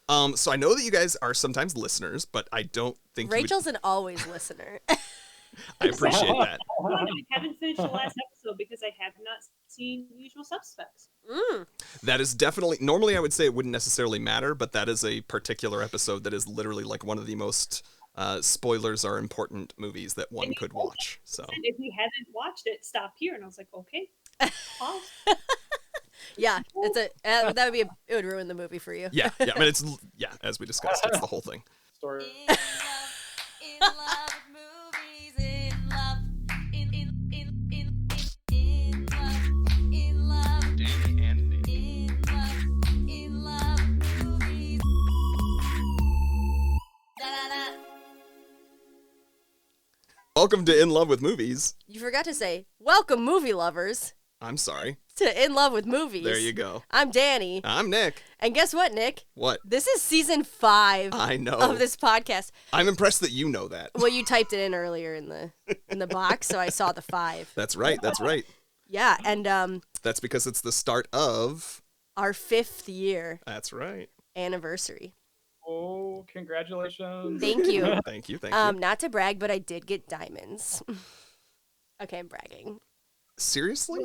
So I know that you guys are sometimes listeners, but I don't think Rachel's an always listener. I appreciate that. I haven't finished the last episode because I have not seen Usual Suspects. That is definitely, normally I would say it wouldn't necessarily matter, but that is a particular episode that is literally like one of the most spoilers are important movies that one could watch. So if you haven't watched it, stop here. And I was like, okay, pause. Yeah, it would ruin the movie for you. yeah. I mean, as we discussed, it's the whole thing. Story. In love with movies, in love, in love, Dani and Nic. in love with movies. Da-da-da. Welcome to In Love with Movies. You forgot to say, welcome movie lovers I'm sorry. to In Love with Movies. There you go. I'm Dani. I'm Nick. And guess what, Nick? What? This is season 5 I know. of this podcast. I'm impressed that you know that. Well, you typed it in earlier in the box, so I saw the 5. That's right. Yeah, and That's because it's the start of... our 5th year That's right. anniversary. Oh, congratulations. Thank you. Thank you. Not to brag, but I did get diamonds. Okay, I'm bragging. Seriously?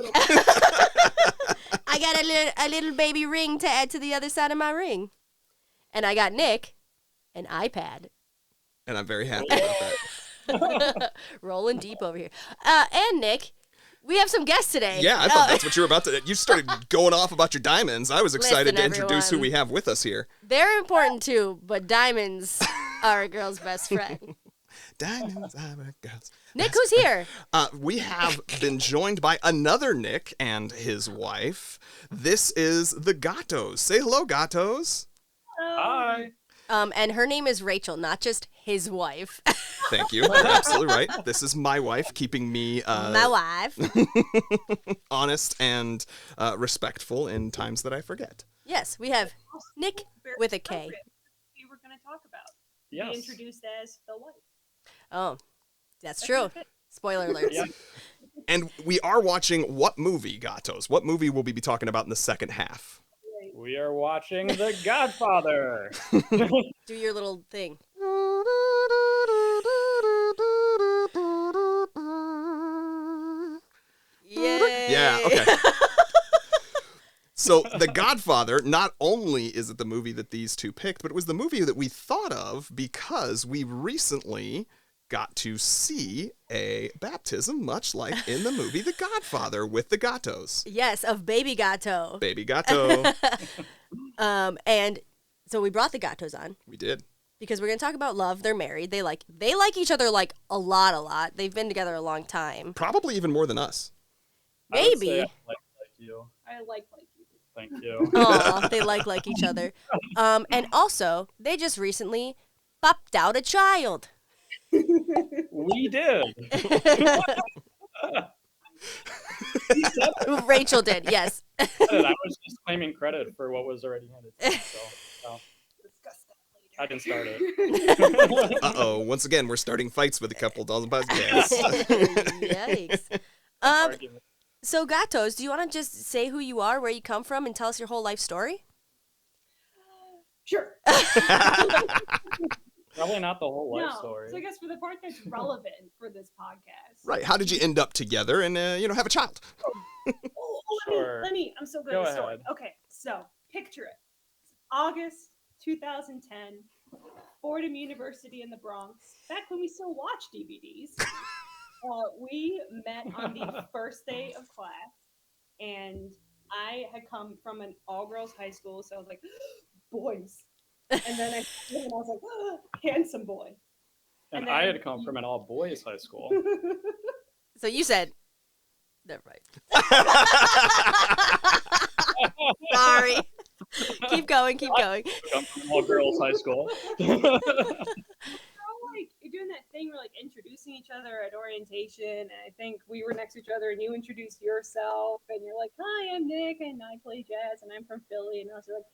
I got a little baby ring to add to the other side of my ring. And I got Nick an iPad. And I'm very happy about that. Rolling deep over here. And Nick, we have some guests today. Yeah, I thought that's what you were about to... You started going off about your diamonds. I was excited Listen, to introduce who everyone. we have with us here. They're important too, but diamonds are a girl's best friend. Diamonds are a girl's... Nick, who's here? We have been joined by another Nick and his wife. This is the Gattos. Say hello, Gattos. Hi. And her name is Rachel, not just his wife. Thank you. You're absolutely right. This is my wife, keeping me My wife. honest and respectful in times that I forget. Yes, we have Nick with a K. We were going to talk about. Yes. Be introduced as the wife. Oh, that's true. Spoiler alert. Yeah. And we are watching what movie, Gattos? What movie will we be talking about in the second half? We are watching The Godfather. Do your little thing. Yay. Yeah, okay. So, The Godfather, not only is it the movie that these two picked, but it was the movie that we thought of because we recently got to see a baptism, much like in the movie The Godfather with the Gattos. Yes, of Baby Gatto. Baby Gatto. And so we brought the Gattos on We did. because we're going to talk about love. They're married. They like each other like a lot. They've been together a long time. Probably even more than us. I would say Maybe. I like you. I like you. Thank you. Aw, they like each other. And also, they just recently popped out a child. We did. Rachel did, yes. I was just claiming credit for what was already handed to me, so Discuss that later. I didn't start it. Uh-oh. Once again, we're starting fights with a couple dozen podcasts. Yikes. Argument. So, Gatos, do you want to just say who you are, where you come from, and tell us your whole life story? Sure. Probably not the whole life No. story. So I guess for the part that's relevant for this podcast. Right. How did you end up together and, have a child? Sure. Let me, I'm so good Go at the story. ahead. Okay, so picture it. It's August 2010, Fordham University in the Bronx. Back when we still watched DVDs. We met on the first day of class, and I had come from an all-girls high school, so I was like, boys. And then I was like, handsome boy. And then I had come from an all-boys high school. So you said, never mind. Sorry. Keep going. I come from an all-girls high school. Like you're doing that thing where like introducing each other at orientation, and I think we were next to each other and you introduced yourself and you're like, hi, I'm Nick and I play jazz and I'm from Philly, and I was like,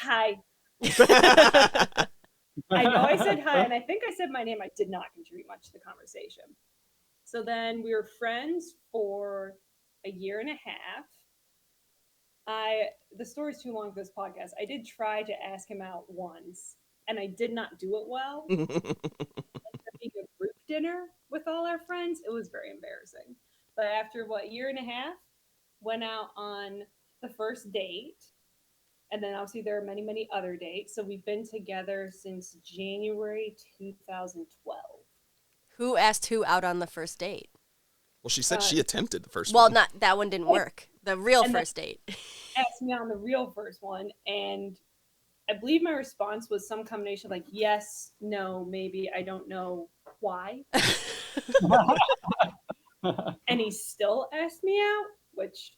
hi. I know I said hi, and I think I said my name. I did not contribute much to the conversation. So then we were friends for a year and a half. The story's too long for this podcast. I did try to ask him out once, and I did not do it well. Being a group dinner with all our friends, it was very embarrassing. But after year and a half, went out on the first date, and then obviously there are many, many other dates. So we've been together since January 2012. Who asked who out on the first date? Well, she said she attempted the first Well, one. not that one didn't work. The real And first date. Asked me on the real first one, and I believe my response was some combination of like yes, no, maybe, I don't know why. And he still asked me out, which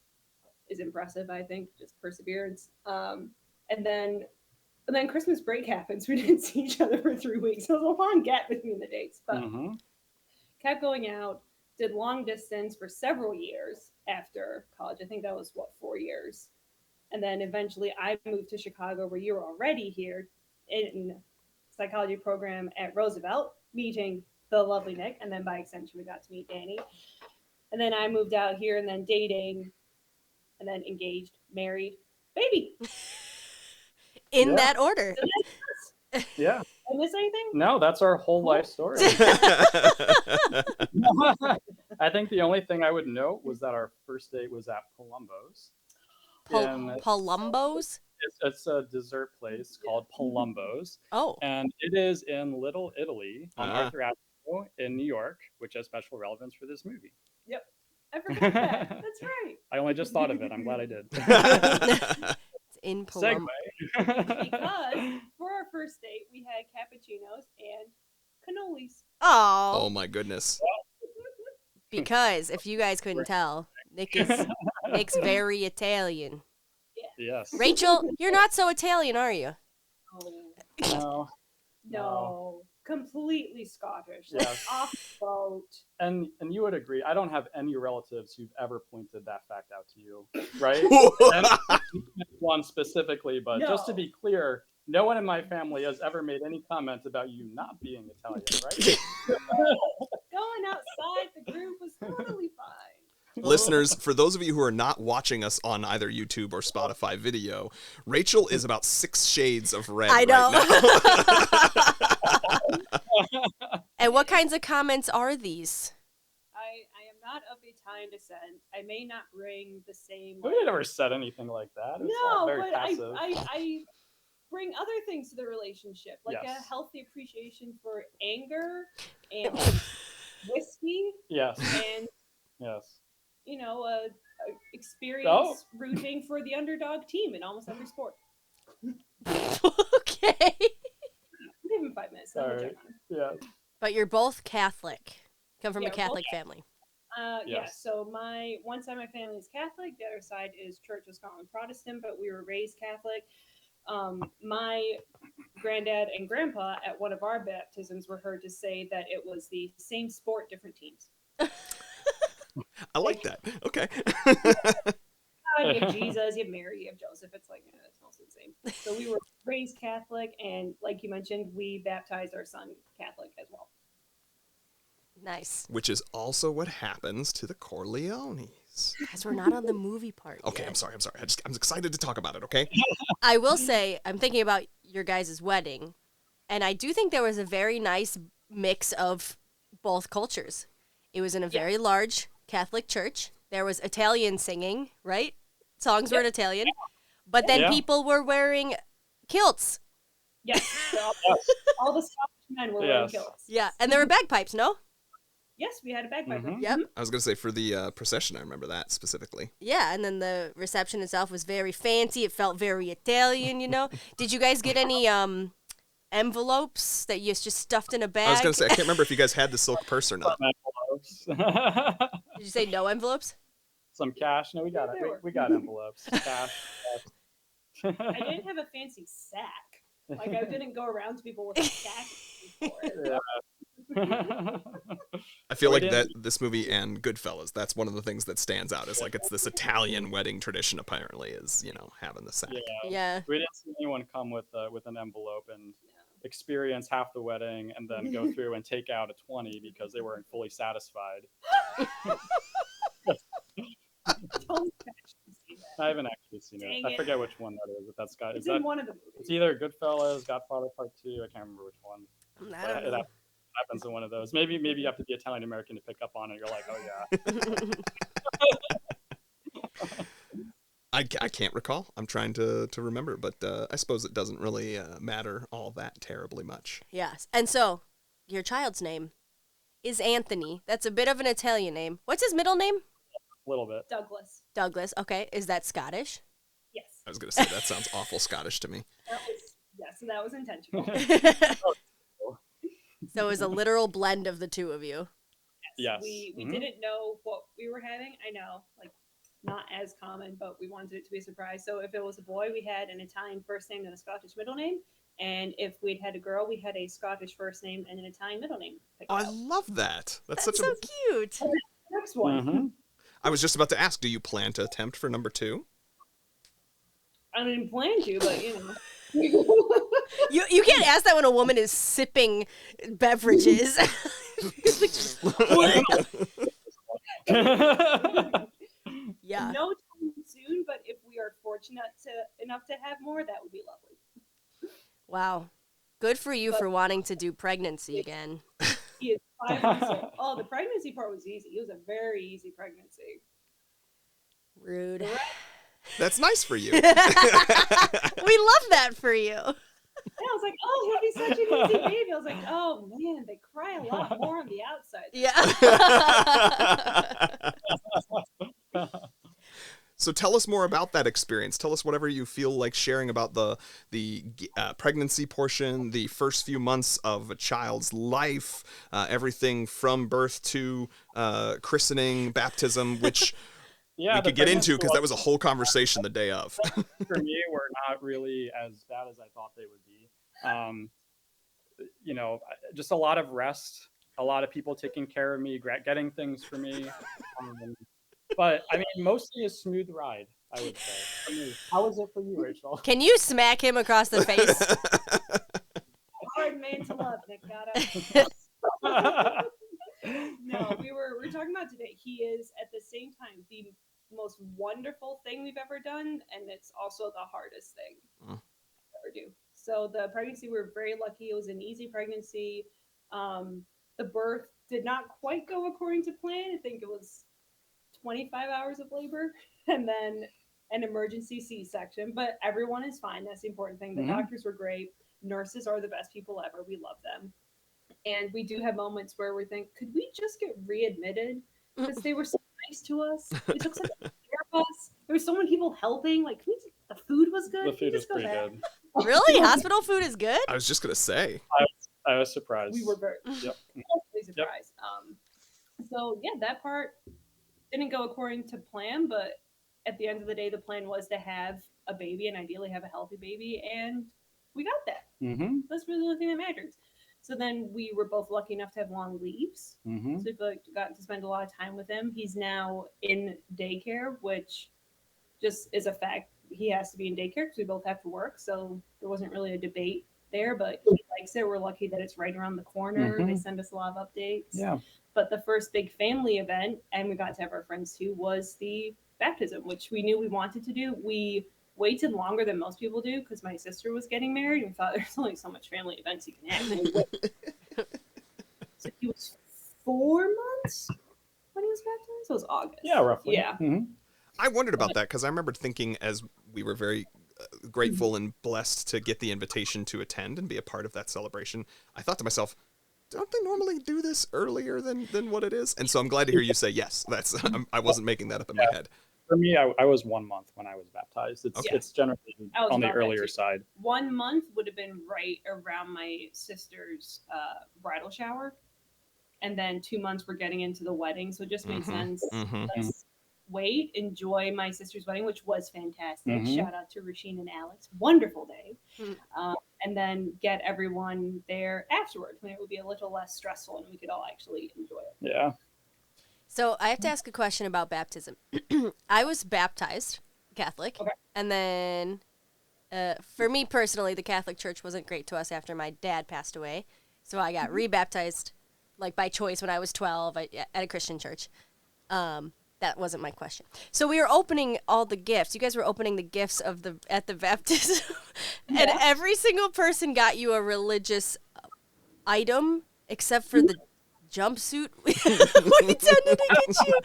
is impressive, I think, just perseverance. And then Christmas break happens. We didn't see each other for 3 weeks. So it was a long gap between the dates, but kept going out, did long distance for several years after college. I think that was 4 years. And then eventually I moved to Chicago, where you were already here in psychology program at Roosevelt, meeting the lovely Nick. And then by extension, we got to meet Dani. And then I moved out here, and then dating, and then engaged, married, baby. In that order. Yeah. I miss anything? No, that's our whole life story. I think the only thing I would note was that our first date was at Palumbo's. Palumbo's? It's a dessert place called Palumbo's. Oh. And it is in Little Italy on Arthur Avenue in New York, which has special relevance for this movie. Yep. I forgot that. That's right. I only just thought of it. I'm glad I did. It's in Palumbo. Because for our first date, we had cappuccinos and cannolis. Oh. Oh my goodness. Because if you guys couldn't tell, Nick's very Italian. Yes. Rachel, you're not so Italian, are you? Oh. No. No. Completely Scottish. Yes. Off the boat. And you would agree, I don't have any relatives who've ever pointed that fact out to you, right? And one specifically, but just to be clear, no one in my family has ever made any comment about you not being Italian, right? Going outside the group was totally fine. Listeners, for those of you who are not watching us on either YouTube or Spotify video, Rachel is about 6 shades of red I know. right now. And what kinds of comments are these? I am not of Italian descent. I may not bring the same. We never said anything like that. It's No, very but passive. I bring other things to the relationship, like Yes. a healthy appreciation for anger and whiskey, Yes. and Yes. a experience rooting for the underdog team in almost every sport. Okay. Give him 5 minutes. All right. Yeah. But you're both Catholic. Come from a Yeah, Catholic family. Yeah, Yes. so one side of my family is Catholic, the other side is Church of Scotland Protestant, but we were raised Catholic. My granddad and grandpa at one of our baptisms were heard to say that it was the same sport, different teams. I like that. Okay. You have Jesus, you have Mary, you have Joseph. It's like, it's also the same. So we were raised Catholic, and like you mentioned, we baptized our son Catholic as well. Nice. Which is also what happens to the Corleones. Because we're not on the movie part Okay, yet. I'm sorry. I'm excited to talk about it, okay? I will say, I'm thinking about your guys' wedding, and I do think there was a very nice mix of both cultures. It was in a very large Catholic church. There was Italian singing, right? Songs were in Italian. But then people were wearing kilts. Yes. All the Scottish men were wearing kilts. Yeah, and there were bagpipes, no? Yes, we had a bagpiper. Mm-hmm. Yep. I was going to say for the procession, I remember that specifically. Yeah, and then the reception itself was very fancy. It felt very Italian, you know? Did you guys get any envelopes that you just stuffed in a bag? I was going to say, I can't remember if you guys had the silk purse or not. Envelopes. Did you say no envelopes? Some cash. No, we got it. We got envelopes. Cash. I didn't have a fancy sack. Like, I didn't go around to people with a sack for it. Yeah. I feel like that this movie and Goodfellas, that's one of the things that stands out. Is like it's this Italian wedding tradition. Apparently, is having the sack. Yeah. We didn't see anyone come with an envelope and experience half the wedding and then go through and take out a 20 because they weren't fully satisfied. Don't actually see I haven't actually seen it. Dang I it. forget which one that is. If that's got, It's is that? in one of the It's movies. either Goodfellas, Godfather Part 2. I can't remember which one. I don't It know. happens in one of those. Maybe you have to be Italian American to pick up on it. You're like, oh yeah. I can't recall. I'm trying to remember, but I suppose it doesn't really matter all that terribly much. Yes. And so, your child's name is Anthony. That's a bit of an Italian name. What's his middle name? A little bit. Douglas. Douglas. Okay. Is that Scottish? Yes. I was going to say, that sounds awful Scottish to me. So that was intentional. So it was a literal blend of the two of you. Yes. We Mhm. didn't know what we were having. I know, like, not as common, but we wanted it to be a surprise. So if it was a boy, we had an Italian first name and a Scottish middle name. And if we'd had a girl, we had a Scottish first name and an Italian middle name. Oh, I love that. That's such so a. cute. Next one. Mhm. I was just about to ask, do you plan to attempt for number 2? I didn't plan to, but you know. You can't ask that when a woman is sipping beverages. Yeah. No time soon, but if we are fortunate enough to have more, that would be lovely. Wow. Good for you for wanting to do pregnancy again. He is 5 months old. Oh, the pregnancy part was easy. It was a very easy pregnancy. Rude. That's nice for you. We love that for you. And I was like, oh, he'll be such an easy baby. I was like, oh man, they cry a lot more on the outside. Yeah. So tell us more about that experience. Tell us whatever you feel like sharing about the pregnancy portion, the first few months of a child's life, everything from birth to christening, baptism, which we could get into because that was a whole conversation the day of. For me, were not really as bad as I thought they would be. You know, just a lot of rest, a lot of people taking care of me, getting things for me. But I mean, mostly a smooth ride, I would say. For me. How was it for you, Rachel? Can you smack him across the face? Hard man to love, Nick Gatto. No, we were talking about today. He is at the same time the most wonderful thing we've ever done, and it's also the hardest thing we'll ever do. So the pregnancy, we were very lucky. It was an easy pregnancy. The birth did not quite go according to plan. I think it was 25 hours of labor and then an emergency C-section, but everyone is fine. That's the important thing. The doctors were great. Nurses are the best people ever. We love them. And we do have moments where we think, could we just get readmitted? Because they were so nice to us. They took such care of us. There were so many people helping. Like, the food was good. The food was pretty good. Really? Hospital food is good? I was just going to say. I was surprised. We were very surprised. Yep. So, yeah, that part didn't go according to plan, but at the end of the day, the plan was to have a baby and ideally have a healthy baby, and we got that. Mm-hmm. That's really the only thing that matters. So then we were both lucky enough to have long leaves. Mm-hmm. So we got to spend a lot of time with him. He's now in daycare, which just is a fact. He has to be in daycare because we both have to work. So there wasn't really a debate there, but he likes it. We're lucky that it's right around the corner. Mhm. They send us a lot of updates. Yeah. But the first big family event, and we got to have our friends too, was the baptism, which we knew we wanted to do. We waited longer than most people do because my sister was getting married, and we thought there's only so much family events you can have. So he was 4 months when he was baptized. So it was August. Yeah, roughly. Yeah. Mm-hmm. I wondered about that because I remembered thinking, as we were very grateful and blessed to get the invitation to attend and be a part of that celebration, I thought to myself, don't they normally do this earlier than what it is? And so I'm glad to hear you say yes. That's I wasn't making that up in my head. For me, I was 1 month when I was baptized. It's generally on the earlier side. 1 month would have been right around my sister's bridal shower. And then 2 months we're getting into the wedding. So it just made sense. Let's wait, enjoy my sister's wedding, which was fantastic. Shout out to Rasheen and Alex. Wonderful day. And then get everyone there afterwards when it would be a little less stressful and we could all actually enjoy it. Yeah. So I have to ask a question about baptism. I was baptized Catholic, and then for me personally, the Catholic Church wasn't great to us after my dad passed away. So I got rebaptized, like by choice, when I was 12 at a Christian church. And That wasn't my question. So we were opening all the gifts. You guys were opening the gifts at the baptism, and every single person got you a religious item except for the jumpsuit we tended to get you.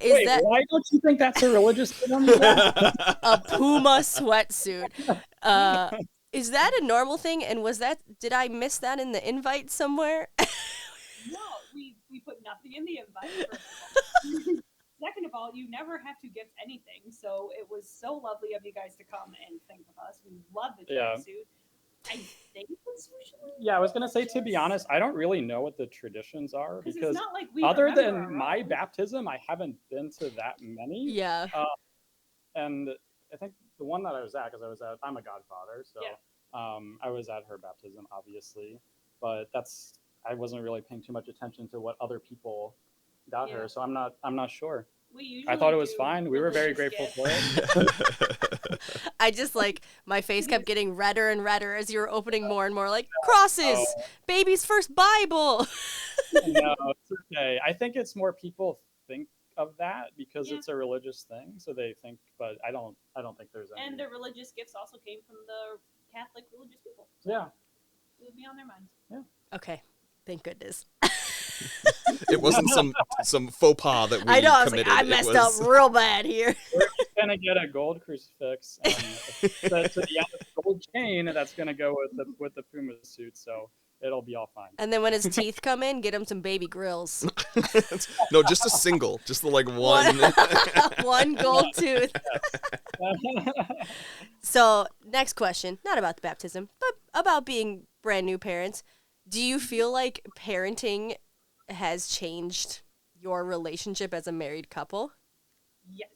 Wait, why don't you think that's a religious item? A Puma sweatsuit. Is that a normal thing? And did I miss that in the invite somewhere? No, we put nothing in the invite, first of all. Second of all, you never have to gift anything, so it was so lovely of you guys to come and think of us. We love the tracksuit. I think it's usually. Yeah, I was gonna say, to be honest, I don't really know what the traditions are because it's not like we other remember than our my own. baptism, I haven't been to that many. Yeah. And I think the one that I was at, because I'm a godfather, so I was at her baptism, obviously, but I wasn't really paying too much attention to what other people got her, so I'm not sure. I thought it was fine. We were very grateful for it. I just my face kept getting redder and redder as you were opening more and more, like crosses, baby's first Bible. No, it's okay. I think it's more people think of that because it's a religious thing, so they think. But I don't think there's any. And the religious gifts also came from the Catholic religious people. So it would be on their minds. Yeah. Okay, thank goodness. It wasn't some faux pas that we I know. I was committed. I messed up real bad here. We're gonna get a gold crucifix and to the end of the gold chain that's gonna go with the Puma suit, so it'll be all fine. And then when his teeth come in, get him some baby grills. No, just a single, just the one. One gold tooth. So next question, not about the baptism, but about being brand new parents. Do you feel like parenting has changed your relationship as a married couple? Yes.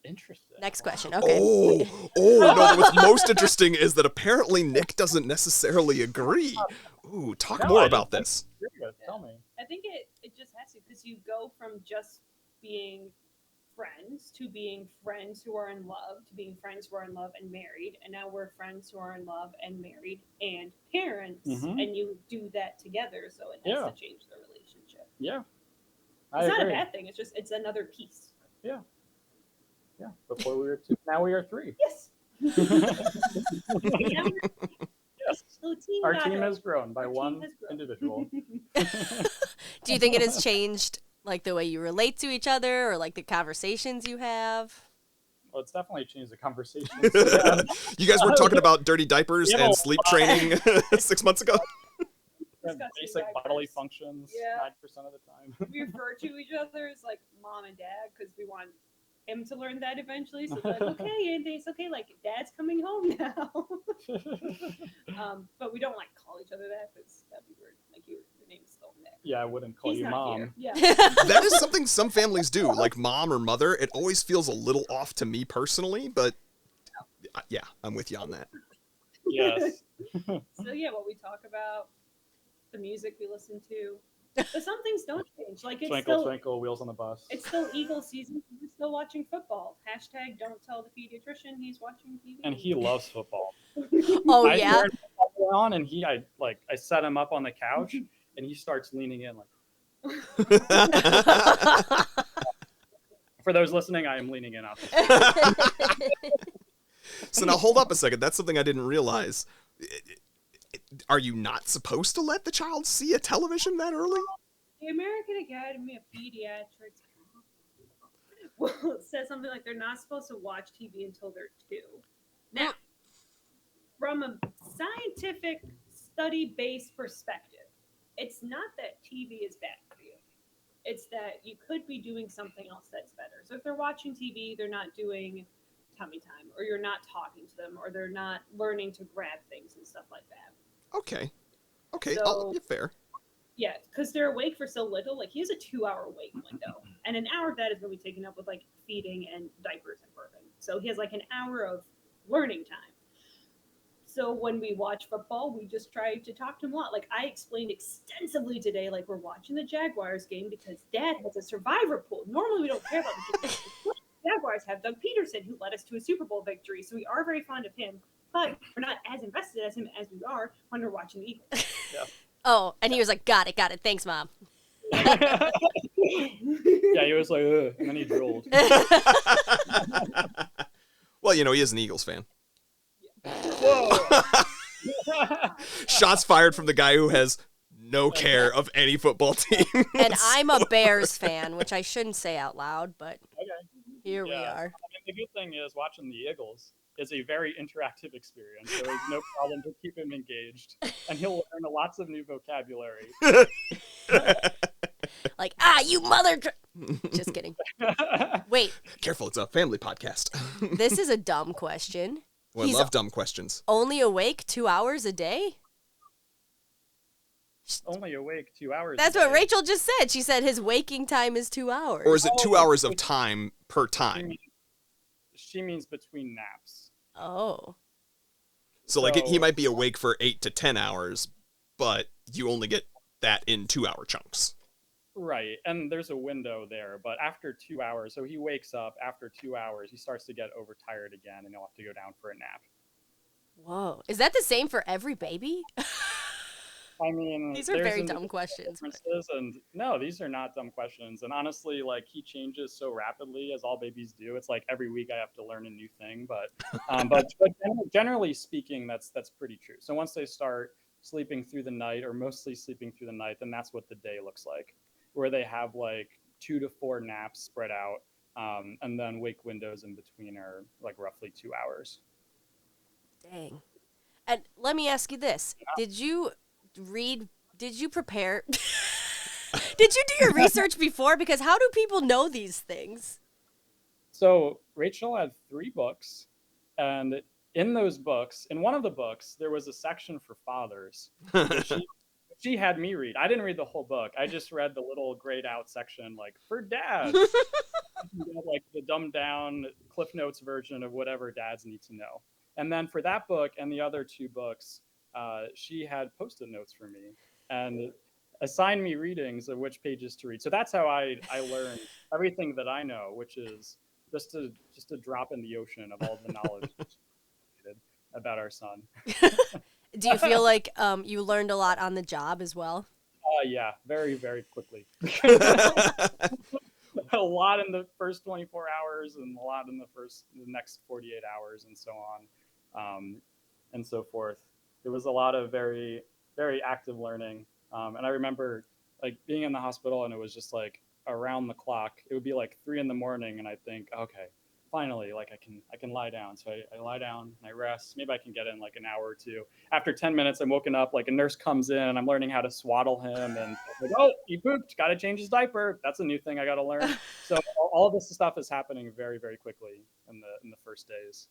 Interesting. Next question. Okay. No, what's most interesting is that apparently Nick doesn't necessarily agree. Ooh, talk more about this. Tell me. I think it just has to, because you go from just being friends to being friends who are in love to being friends who are in love and married, and now we're friends who are in love and married and parents, and you do that together, so it has to change the relationship. Yeah. It's not a bad thing, it's another piece. Yeah. Yeah. Before we were two, now we are three. Yes. Yes. So Our team has grown by one individual. Do you think it has changed the way you relate to each other or the conversations you have? Well, it's definitely changed the conversation. You guys were talking about dirty diapers and sleep training 6 months ago? Basic bodily functions 9% of the time. We refer to each other as mom and dad because we want him to learn that eventually. So we're okay, Andy, it's okay. Dad's coming home now. But we don't call each other that because that'd be weird. Your name's still Nick. Yeah, I wouldn't call you mom. Here. Yeah. That is something some families do, like mom or mother. It always feels a little off to me personally, but yeah, I'm with you on that. Yes. So what we talk about, the music we listen to. But some things don't change. It's Twinkle, twinkle, wheels on the bus. It's still Eagle season. We're still watching football. # don't tell the pediatrician he's watching TV. And he loves football. Oh, I yeah? turned football on and I set him up on the couch and he starts leaning in For those listening, I am leaning in. So now hold up a second. That's something I didn't realize. Are you not supposed to let the child see a television that early? The American Academy of Pediatrics says something like they're not supposed to watch TV until they're 2. Now, from a scientific study-based perspective, it's not that TV is bad for you. It's that you could be doing something else that's better. So if they're watching TV, they're not doing tummy time, or you're not talking to them, or they're not learning to grab things and stuff like that. Okay, So, fair. Yeah, because they're awake for so little. He has a 2-hour wake window, and an hour of that is going to be taken up with feeding and diapers and burping. So he has an hour of learning time. So when we watch football, we just try to talk to him a lot. I explained extensively today, we're watching the Jaguars game because Dad has a survivor pool. Normally we don't care about the Jaguars have Doug Peterson, who led us to a Super Bowl victory. So we are very fond of him, but we're not as invested as him as we are when we're watching the Eagles. Yeah. Oh, and he was like, got it. Thanks, Mom. Yeah, he was like, ugh, and then he drooled. Well, you know, he is an Eagles fan. Whoa! Shots fired from the guy who has no care of any football team. And I'm a Bears fan, which I shouldn't say out loud, but here we are. I mean, the good thing is watching the Eagles is a very interactive experience. So there's no problem to keep him engaged, and he'll learn lots of new vocabulary. Like, you mother... Just kidding. Wait, Careful, it's a family podcast. this is a dumb question. Well, I love dumb questions. Only awake 2 hours a day? Only awake 2 hours. That's a what day. Rachel just said. She said his waking time is 2 hours. Or is it 2 hours of time per time? She means between naps. Oh. So like he might be awake for 8 to 10 hours, but you only get that in 2 hour chunks. Right, and there's a window there, but after 2 hours, so he wakes up after 2 hours, he starts to get overtired again, and he'll have to go down for a nap. Whoa. Is that the same for every baby? I mean, These are very dumb questions. Differences, and no, these are not dumb questions. And honestly, like he changes so rapidly, as all babies do. It's like every week I have to learn a new thing. But generally speaking, that's pretty true. So once they start sleeping through the night, or mostly sleeping through the night, then that's what the day looks like, where they have like 2 to 4 naps spread out, and then wake windows in between are like roughly 2 hours. Dang. And let me ask you this. Did you prepare? Did you do your research before? Because how do people know these things? So Rachel had 3 books, and in those books, in one of the books, there was a section for fathers. She had me read. I didn't read the whole book. I just read the little grayed out section, like for dads, like the dumbed down Cliff Notes version of whatever dads need to know. And then for that book and the other 2 books, she had Post-it notes for me and assigned me readings of which pages to read. So that's how I learned everything that I know, which is just a drop in the ocean of all the knowledge about our son. Do you feel like you learned a lot on the job as well? Yeah, very, very quickly. A lot in the first 24 hours and a lot in the next 48 hours and so on, and so forth. It was a lot of very, very active learning. And I remember like being in the hospital and it was just like around the clock. It would be like 3 a.m. and I think, okay, finally, like I can lie down. So I lie down and I rest. Maybe I can get in like an hour or 2. After 10 minutes, I'm woken up, like a nurse comes in and I'm learning how to swaddle him and like, oh, he pooped, got to change his diaper. That's a new thing I got to learn. So all of this stuff is happening very, very quickly in the first days.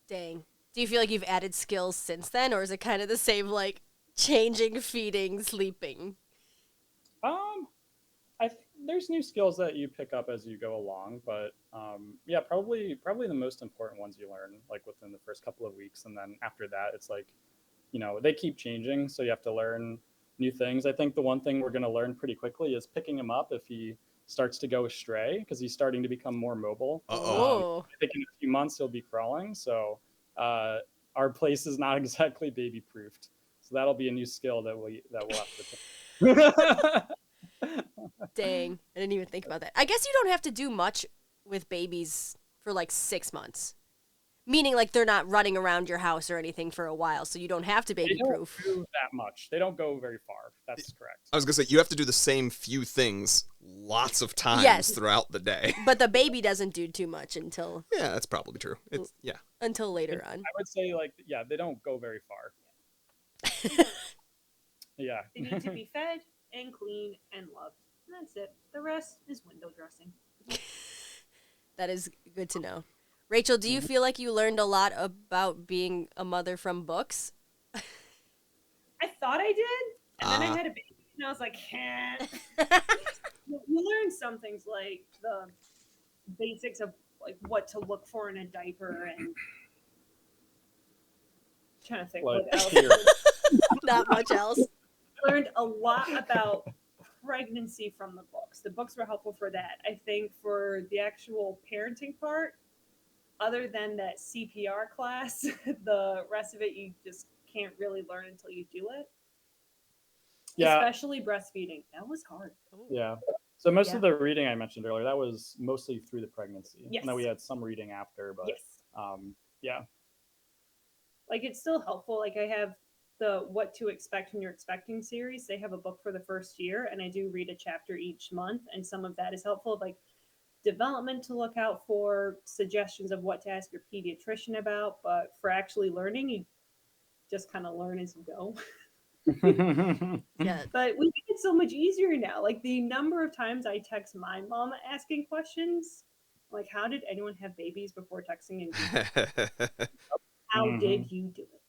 Dang. Do you feel like you've added skills since then, or is it kind of the same, like changing, feeding, sleeping? There's new skills that you pick up as you go along, but yeah, probably the most important ones you learn like within the first couple of weeks, and then after that, it's like, you know, they keep changing, so you have to learn new things. I think the one thing we're going to learn pretty quickly is picking him up if he starts to go astray, because he's starting to become more mobile. Oh. I think in a few months he'll be crawling, so our place is not exactly baby proofed, so that'll be a new skill that we'll have to Dang, I didn't even think about that. I guess you don't have to do much with babies for like 6 months. Meaning like they're not running around your house or anything for a while, so you don't have to baby proof. They don't do that much. They don't go very far. That's correct. I was going to say, you have to do the same few things lots of times throughout the day. But the baby doesn't do too much until... Yeah, that's probably true. Until later on. I would say, like, yeah, they don't go very far. Yeah. They need to be fed and clean and loved. And that's it. The rest is window dressing. That is good to know. Rachel, do you feel like you learned a lot about being a mother from books? I thought I did, and then I had a baby, and I was like, You learn some things like the basics of like what to look for in a diaper, and trying to think what else. Not much else. Learned a lot about pregnancy from the books. The books were helpful for that. I think for the actual parenting part, other than that CPR class, the rest of it you just can't really learn until you do it. Yeah. Especially breastfeeding. That was hard. Yeah. So most Yeah. of the reading I mentioned earlier, that was mostly through the pregnancy. Yes. And then we had some reading after, but Yes. yeah. Like it's still helpful. Like I have the What to Expect When You're Expecting series. They have a book for the first year, and I do read a chapter each month, and some of that is helpful, like development to look out for, suggestions of what to ask your pediatrician about. But for actually learning, you just kind of learn as you go. Yeah. But we make it so much easier now. Like the number of times I text my mom asking questions, like how did anyone have babies before texting and Google? How did you do it?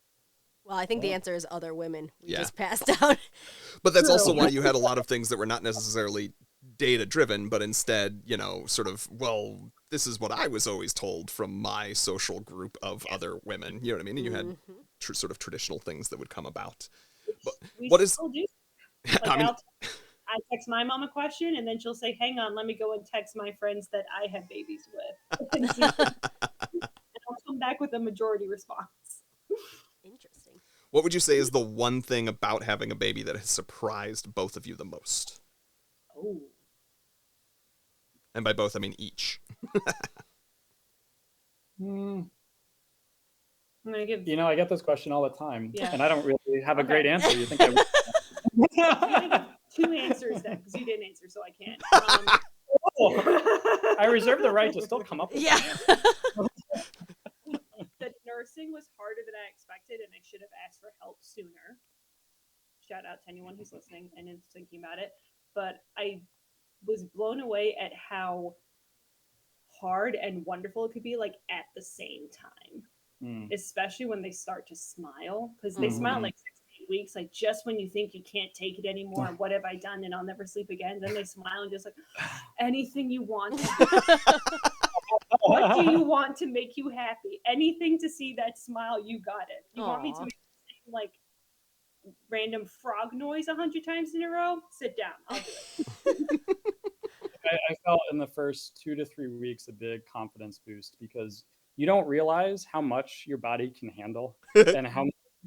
Well, I think the answer is other women. We Yeah. just passed out. But that's True. also why you had a lot of things that were not necessarily data driven, but instead, you know, sort of, well, this is what I was always told from my social group of other women. You know what I mean? And you had sort of traditional things that would come about. But We what is? still do. Like I mean, I text my mom a question, and then she'll say, "Hang on, let me go and text my friends that I have babies with," and I'll come back with a majority response. Interesting. what would you say is the one thing about having a baby that has surprised both of you the most? Oh, And by both, I mean each. I'm gonna give. You know, I get this question all the time, Yeah. and I don't really have a Okay. great answer. You think I would? I'm gonna give 2 answers then, because you didn't answer, so I can't. I reserve the right to still come up with Yeah. an answer. The nursing was harder than I expected, and I should have asked for help sooner. Shout out to anyone who's listening and is thinking about it. But I was blown away at how hard and wonderful it could be, like at the same time. Especially when they start to smile, because they smile like 6 to 8 weeks. Like just when you think you can't take it anymore, what have I done, and I'll never sleep again. Then they smile and just like anything you want. What do you want to make you happy? Anything to see that smile, you got it. You want me to make like random frog noise 100 times in a row? Sit down. I'll do it. I felt in the first 2 to 3 weeks a big confidence boost because you don't realize how much your body can handle and how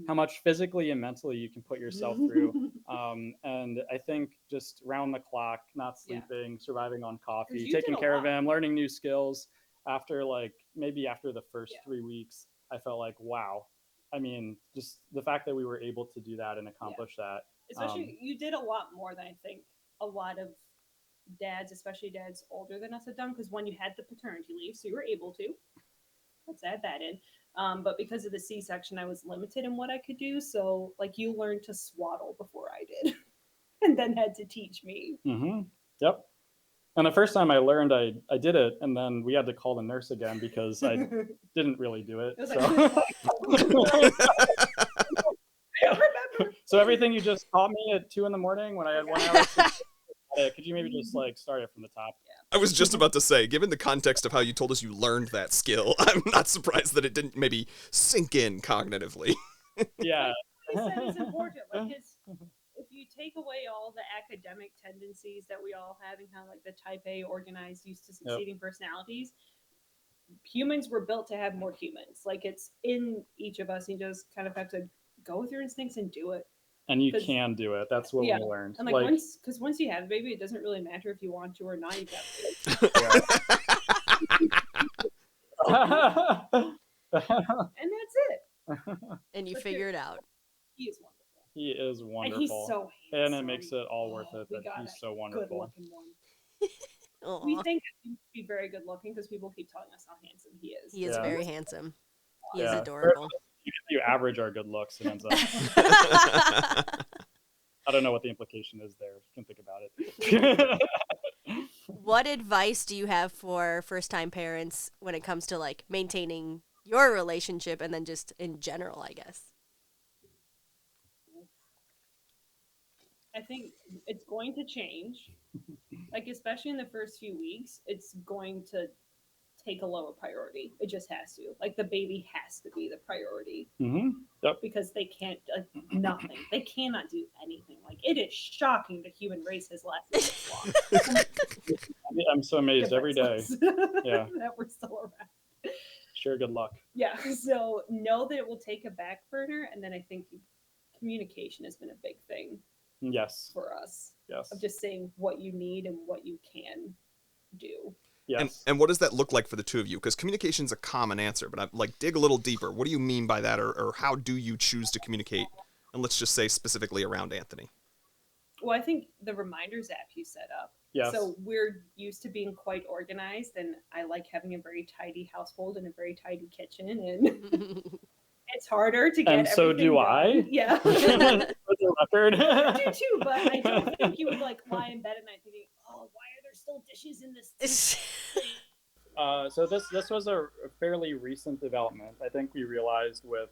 much physically and mentally you can put yourself through. And I think just round the clock, not sleeping, surviving on coffee, taking care of him, learning new skills. After after the first 3 weeks, I felt like, wow. I mean, just the fact that we were able to do that and accomplish that. Especially, you did a lot more than I think a lot of dads, especially dads older than us, have done, because when you had the paternity leave, so you were able to. Let's add that in. But because of the C-section, I was limited in what I could do. So, like, you learned to swaddle before I did, and then had to teach me. Yep. And the first time I learned, I did it, and then we had to call the nurse again because I didn't really do it. So everything you just taught me at 2 a.m. when I had 1 hour sleep, could you maybe just start it from the top? I was just about to say, given the context of how you told us you learned that skill, I'm not surprised that it didn't maybe sink in cognitively. Yeah. Like it's important. Like if you take away all the academic tendencies that we all have and kind of like the type A, organized, used to succeeding personalities, humans were built to have more humans. Like it's in each of us. You just kind of have to go with your instincts and do it. And you can do it. That's what we learned. And like once you have a baby, it doesn't really matter if you want to or not. You've got and that's it. And you figure it out. He is wonderful. He is wonderful. And he's so handsome. And it makes it all worth it that he's so wonderful. Good-looking one. We think he'd be very good looking because people keep telling us how handsome he is. He is very handsome. He is adorable. If you average our good looks, it ends up. I don't know what the implication is there. You can think about it. What advice do you have for first-time parents when it comes to like maintaining your relationship and then just in general, I guess? I think it's going to change. Like, especially in the first few weeks, it's going to take a lower priority. It just has to. Like, the baby has to be the priority. Yep. Because they can't, nothing. They cannot do anything. Like, it is shocking the human race has lasted this long. I'm so amazed every day. Yeah. That we're still around. Sure, good luck. Yeah. So, know that it will take a back burner. And then I think communication has been a big thing. Yes. for us. Yes. Of just saying what you need and what you can do. Yes. And what does that look like for the two of you? Because communication's a common answer, but I like dig a little deeper. What do you mean by that, or how do you choose to communicate? And let's just say specifically around Anthony. Well, I think the reminders app you set up. Yes. So we're used to being quite organized, and I like having a very tidy household and a very tidy kitchen, and it's harder to get And so everything do done. I. Yeah. For the record. I do too, but I don't think you would like lie in bed at night thinking, "Oh, why are there still dishes in this?" So this was a fairly recent development. I think we realized with,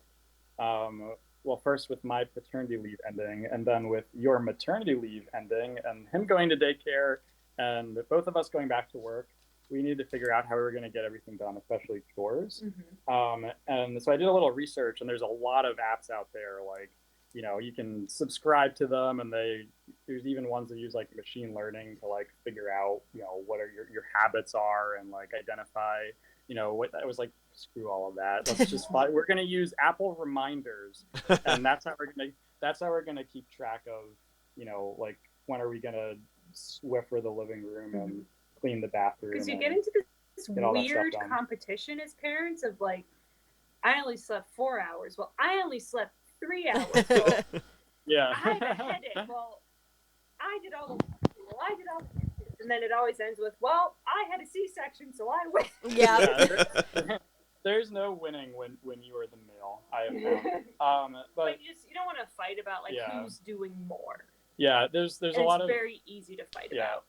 well, first with my paternity leave ending, and then with your maternity leave ending, and him going to daycare, and both of us going back to work, we needed to figure out how we were going to get everything done, especially chores. And so I did a little research, and there's a lot of apps out there, like, you know, you can subscribe to them, and there's even ones that use like machine learning to like figure out, you know, what are your habits are, and like identify, you know, what I was like, screw all of that. Let's just we're going to use Apple reminders, and that's how we're going to keep track of, you know, like when are we going to Swiffer the living room and clean the bathroom. Because you get into this weird done. competition as parents of like, I only slept 4 hours. Well, I only slept 3 hours. Well, Yeah. I had a headache. Well, I did all the dishes. And then it always ends with, well, I had a C-section, so I win. Yeah. There's no winning when you are the male. I have found. But you don't want to fight about like who's doing more. Yeah, there's a lot of. It's very easy to fight about.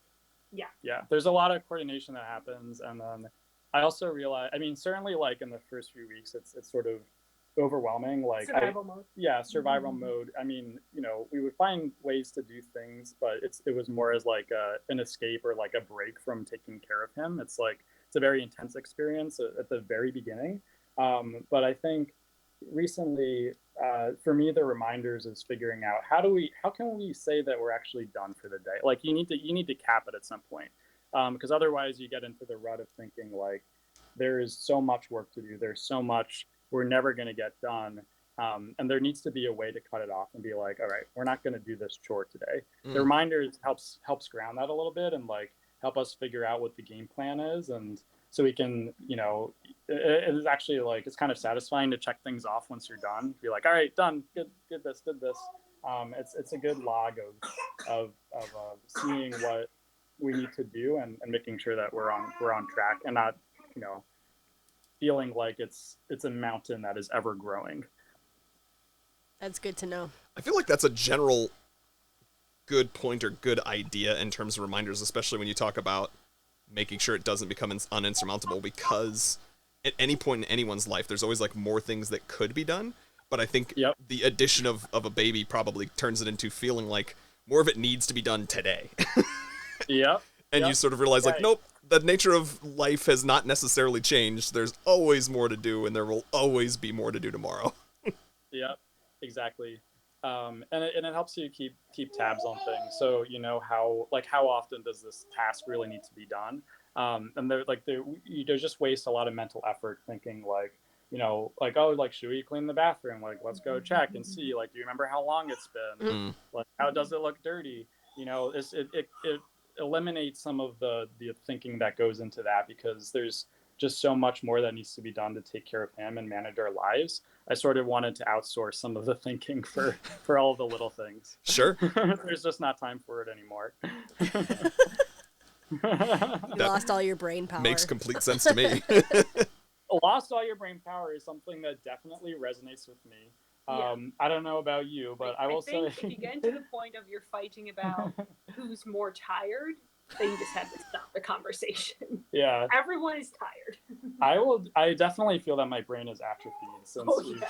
Yeah, there's a lot of coordination that happens, and then I also realize, I mean, certainly like in the first few weeks, it's sort of overwhelming. Like survival mode. Yeah, survival mode. I mean, you know, we would find ways to do things, but it was more as like an escape or like a break from taking care of him. It's like it's a very intense experience at the very beginning, but I think recently, for me, the reminders is figuring out how can we say that we're actually done for the day. Like you need to cap it at some point, because otherwise you get into the rut of thinking like there is so much work to do, there's so much we're never going to get done, and there needs to be a way to cut it off and be like, all right, we're not going to do this chore today. The reminders helps ground that a little bit and like help us figure out what the game plan is, and so we can, you know, it is actually like it's kind of satisfying to check things off once you're done. Be like, all right, done, did this. It's a good log of seeing what we need to do and making sure that we're on track and not, you know, feeling like it's a mountain that is ever growing. That's good to know. I feel like that's a general good point or good idea in terms of reminders, especially when you talk about making sure it doesn't become uninsurmountable, because at any point in anyone's life, there's always like more things that could be done. But I think the addition of a baby probably turns it into feeling like more of it needs to be done today. And you sort of realize like, nope, the nature of life has not necessarily changed. There's always more to do, and there will always be more to do tomorrow. Exactly. And it helps you keep tabs on things. So you know how often does this task really need to be done? And you just waste a lot of mental effort thinking like, you know, like, oh, like, should we clean the bathroom? Like, let's go check and see. Like, do you remember how long it's been? Like, how does it look dirty? You know, it eliminates some of the thinking that goes into that, because there's just so much more that needs to be done to take care of him and manage our lives. I sort of wanted to outsource some of the thinking for all of the little things. Sure. There's just not time for it anymore. You lost all your brain power. Makes complete sense to me. Lost all your brain power is something that definitely resonates with me. I don't know about you, but I will say if you get to the point of you're fighting about who's more tired, then you just have to stop the conversation. Yeah. Everyone is tired. I definitely feel that my brain is atrophied since we've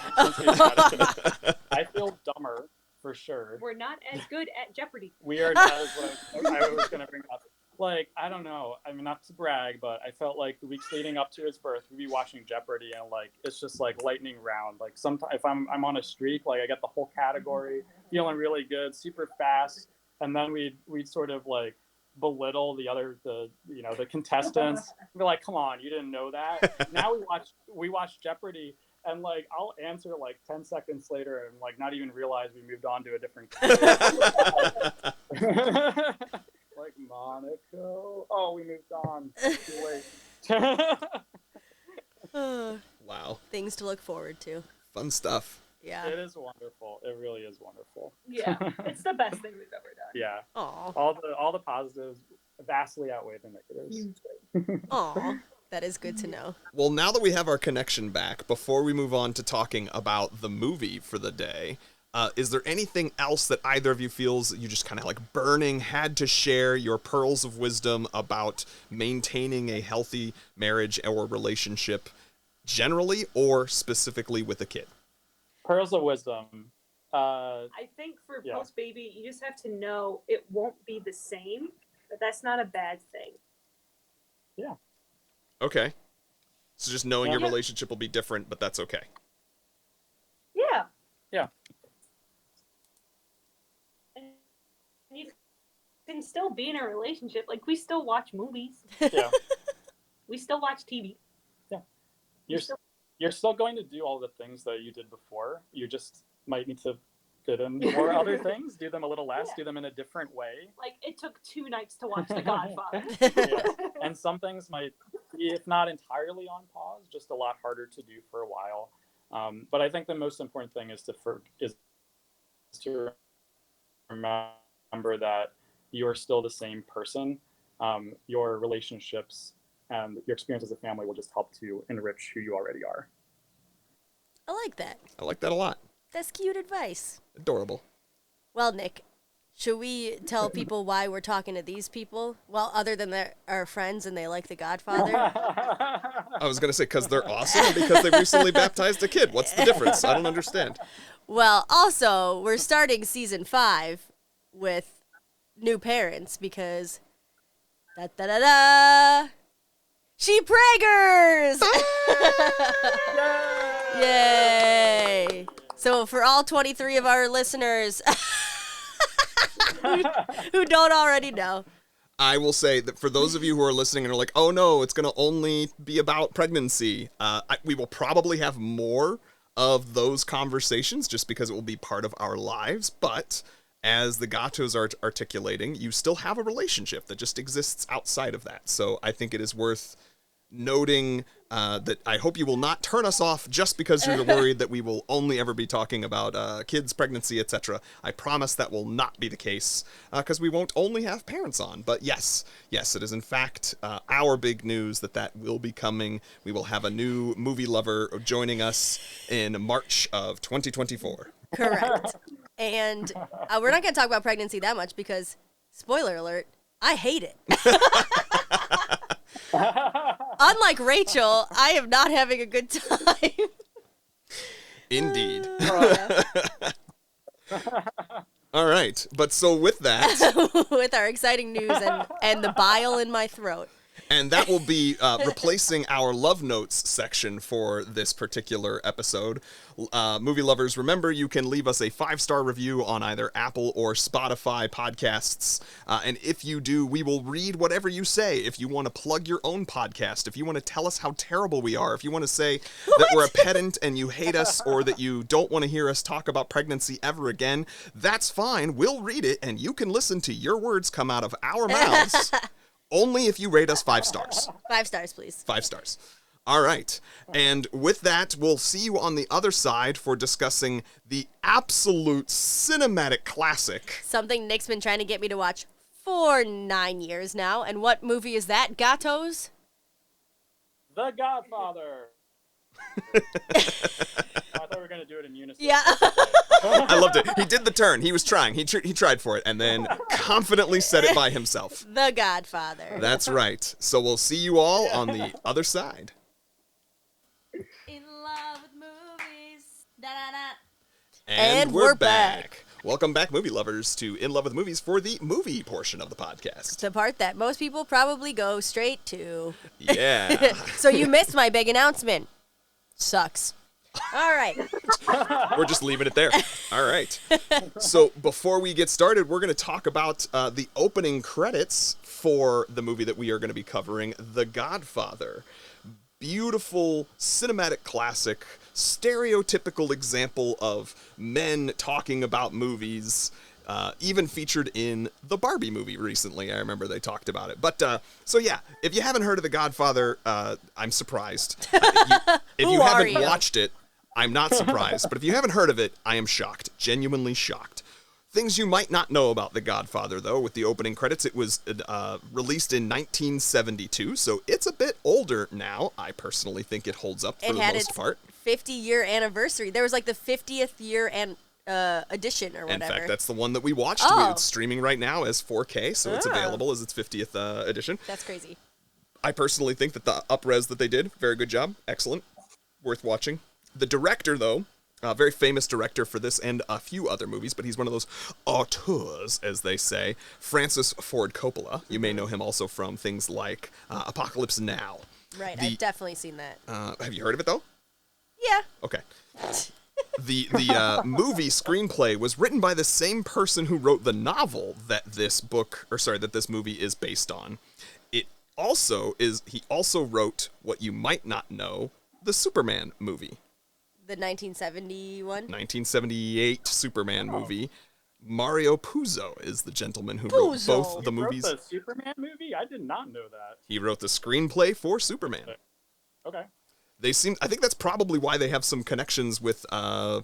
I feel dumber for sure. We're not as good at Jeopardy. We are not as what I was going to bring up. Like, I don't know. I mean, not to brag, but I felt like the weeks leading up to his birth, we'd be watching Jeopardy, and like it's just like lightning round. Like sometimes if I'm on a streak, like I get the whole category, feeling really good, super fast, and then we'd sort of like belittle the contestants. We're like, come on, you didn't know that. Now we watch Jeopardy, and like I'll answer like 10 seconds later and like not even realize we moved on to a different like Monaco. Oh, we moved on. Too late. Wow. Things to look forward to. Fun stuff. Yeah. It is wonderful. It really is wonderful. Yeah, it's the best thing we've ever done. Yeah. Aw. All the positives vastly outweigh the negatives. Aw. That is good to know. Well, now that we have our connection back, before we move on to talking about the movie for the day, is there anything else that either of you feels you just kind of like burning had to share your pearls of wisdom about maintaining a healthy marriage or relationship generally or specifically with a kid? Pearls of wisdom. I think for Yeah. post baby, you just have to know it won't be the same, but that's not a bad thing. Yeah. Okay. So just knowing your Yeah. relationship will be different, but that's okay. Yeah. Yeah. And you can still be in a relationship. Like, we still watch movies. Yeah. We still watch TV. You're still going to do all the things that you did before. You just might need to fit in more other things, do them a little less, Yeah. do them in a different way. Like, it took 2 nights to watch The Godfather. Yeah. And some things might be, if not entirely on pause, just a lot harder to do for a while. But I think the most important thing is to remember that you're still the same person. Your relationships and your experience as a family will just help to enrich who you already are. I like that. I like that a lot. That's cute advice. Adorable. Well, Nick, should we tell people why we're talking to these people? Well, other than they're our friends and they like The Godfather? I was going to say because they're awesome and because they recently baptized a kid. What's the difference? I don't understand. Well, also, we're starting season 5 with new parents because da-da-da-da, she preggers! Yay! So for all 23 of our listeners who don't already know, I will say that for those of you who are listening and are like, oh no, it's going to only be about pregnancy, we will probably have more of those conversations just because it will be part of our lives. But as the Gattos are articulating, you still have a relationship that just exists outside of that. So I think it is worth noting that I hope you will not turn us off just because you're worried that we will only ever be talking about kids, pregnancy, etc. I promise that will not be the case because we won't only have parents on. But yes, it is in fact our big news that will be coming. We will have a new movie lover joining us in March of 2024. correct. And we're not going to talk about pregnancy that much because, spoiler alert, I hate it. Unlike Rachel, I am not having a good time. Indeed. All right. But so with that, With our exciting news and the bile in my throat. and that will be replacing our love notes section for this particular episode. Movie lovers, remember you can leave us a 5-star review on either Apple or Spotify podcasts. And if you do, we will read whatever you say. If you want to plug your own podcast, if you want to tell us how terrible we are, if you want to say that we're a pedant and you hate us or that you don't want to hear us talk about pregnancy ever again, that's fine. We'll read it and you can listen to your words come out of our mouths. Only if you rate us 5 stars. 5 stars, please. 5 stars. All right. And with that, we'll see you on the other side for discussing the absolute cinematic classic. Something Nick's been trying to get me to watch for 9 years now. And what movie is that, Gattos? The Godfather. I thought we were going to do it in unison. Yeah. I loved it. He did the turn. He was trying. He tried for it and then confidently said it by himself. The Godfather. That's right. So we'll see you all on the other side. In love with movies. Da da da. And we're back. Welcome back, movie lovers, to In Love with Movies for the movie portion of the podcast. The part that most people probably go straight to. Yeah. So you missed my big announcement. Sucks. All right. We're just leaving it there. All right. So before we get started, we're going to talk about the opening credits for the movie that we are going to be covering, The Godfather. Beautiful cinematic classic stereotypical example of men talking about movies. Even featured in the Barbie movie recently. I remember they talked about it. But, so yeah, if you haven't heard of The Godfather, I'm surprised. If you haven't watched it, I'm not surprised. But if you haven't heard of it, I am shocked. Genuinely shocked. Things you might not know about The Godfather, though, with the opening credits, it was released in 1972, so it's a bit older now. I personally think it holds up for the most part. 50-year anniversary. There was like the 50th year edition or whatever. In fact, that's the one that we watched. It's streaming right now as 4K, so it's available as its 50th edition. That's crazy. I personally think that the up-res that they did, very good job. Excellent. Worth watching. The director, though, a very famous director for this and a few other movies, but he's one of those auteurs, as they say, Francis Ford Coppola. You may know him also from things like Apocalypse Now. Right, I've definitely seen that. Have you heard of it, though? Yeah. Okay. The movie screenplay was written by the same person who wrote the novel that this movie is based on. He also wrote what you might not know, the Superman movie. The 1971? 1978 Superman movie. Mario Puzo is the gentleman who wrote both the movies. He wrote the Superman movie? I did not know that. He wrote the screenplay for Superman. Okay. I think that's probably why they have some connections with our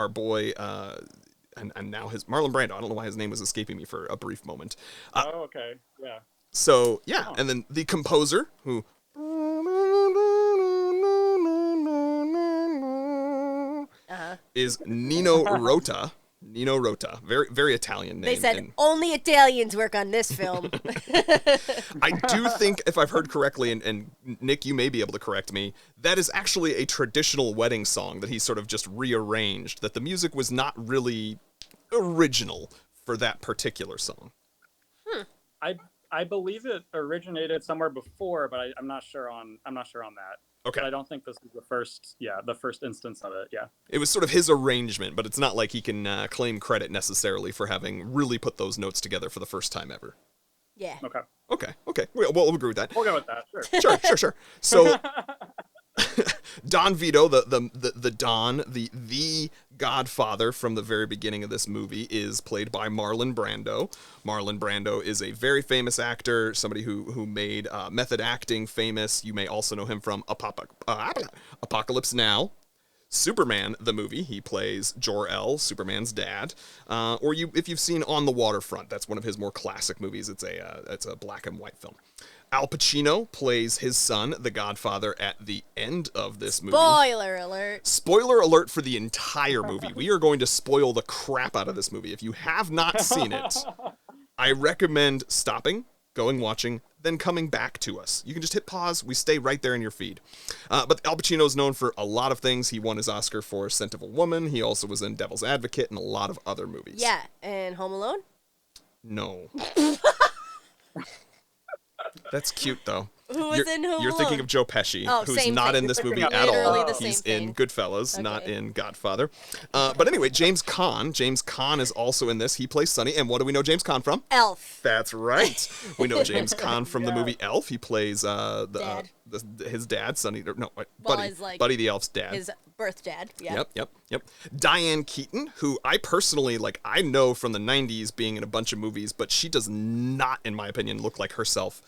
boy, and now Marlon Brando. I don't know why his name was escaping me for a brief moment. Okay, yeah. So, yeah, and then the composer, who... is Nino Rota. Nino Rota. Very, very Italian name. They said only Italians work on this film. I do think, if I've heard correctly, and Nick, you may be able to correct me, that is actually a traditional wedding song that he sort of just rearranged, that the music was not really original for that particular song. I believe it originated somewhere before, but I'm not sure on that. Okay. But I don't think this is the first instance of it, yeah. It was sort of his arrangement, but it's not like he can claim credit necessarily for having really put those notes together for the first time ever. Yeah. Okay. We'll agree with that. We'll go with that, Sure. So, Don Vito, the Don, the Godfather from the very beginning of this movie, is played by Marlon Brando. Marlon Brando is a very famous actor, somebody who made method acting famous. You may also know him from Apocalypse Now, Superman the movie. He plays Jor-El, Superman's dad. If you've seen On the Waterfront, that's one of his more classic movies. It's a black and white film. Al Pacino plays his son, the Godfather, at the end of this movie. Spoiler alert. Spoiler alert for the entire movie. We are going to spoil the crap out of this movie. If you have not seen it, I recommend stopping, watching, then coming back to us. You can just hit pause. We stay right there in your feed. But Al Pacino is known for a lot of things. He won his Oscar for Scent of a Woman. He also was in Devil's Advocate and a lot of other movies. Yeah, and Home Alone? No. That's cute, though. Who was in Home Alone? You're thinking of Joe Pesci, who's not in this movie at Literally all. the same He's thing. in Goodfellas, Okay. not in Godfather. But anyway, James Caan. James Caan is also in this. He plays Sonny. And what do we know James Caan from? Elf. That's right. We know James Caan from the movie Elf. He plays Dad. His dad, Sonny. No, Well, Buddy the Elf's dad. His birth dad. Yeah. Yep. Diane Keaton, who I personally, I know from the 90s being in a bunch of movies, but she does not, in my opinion, look like herself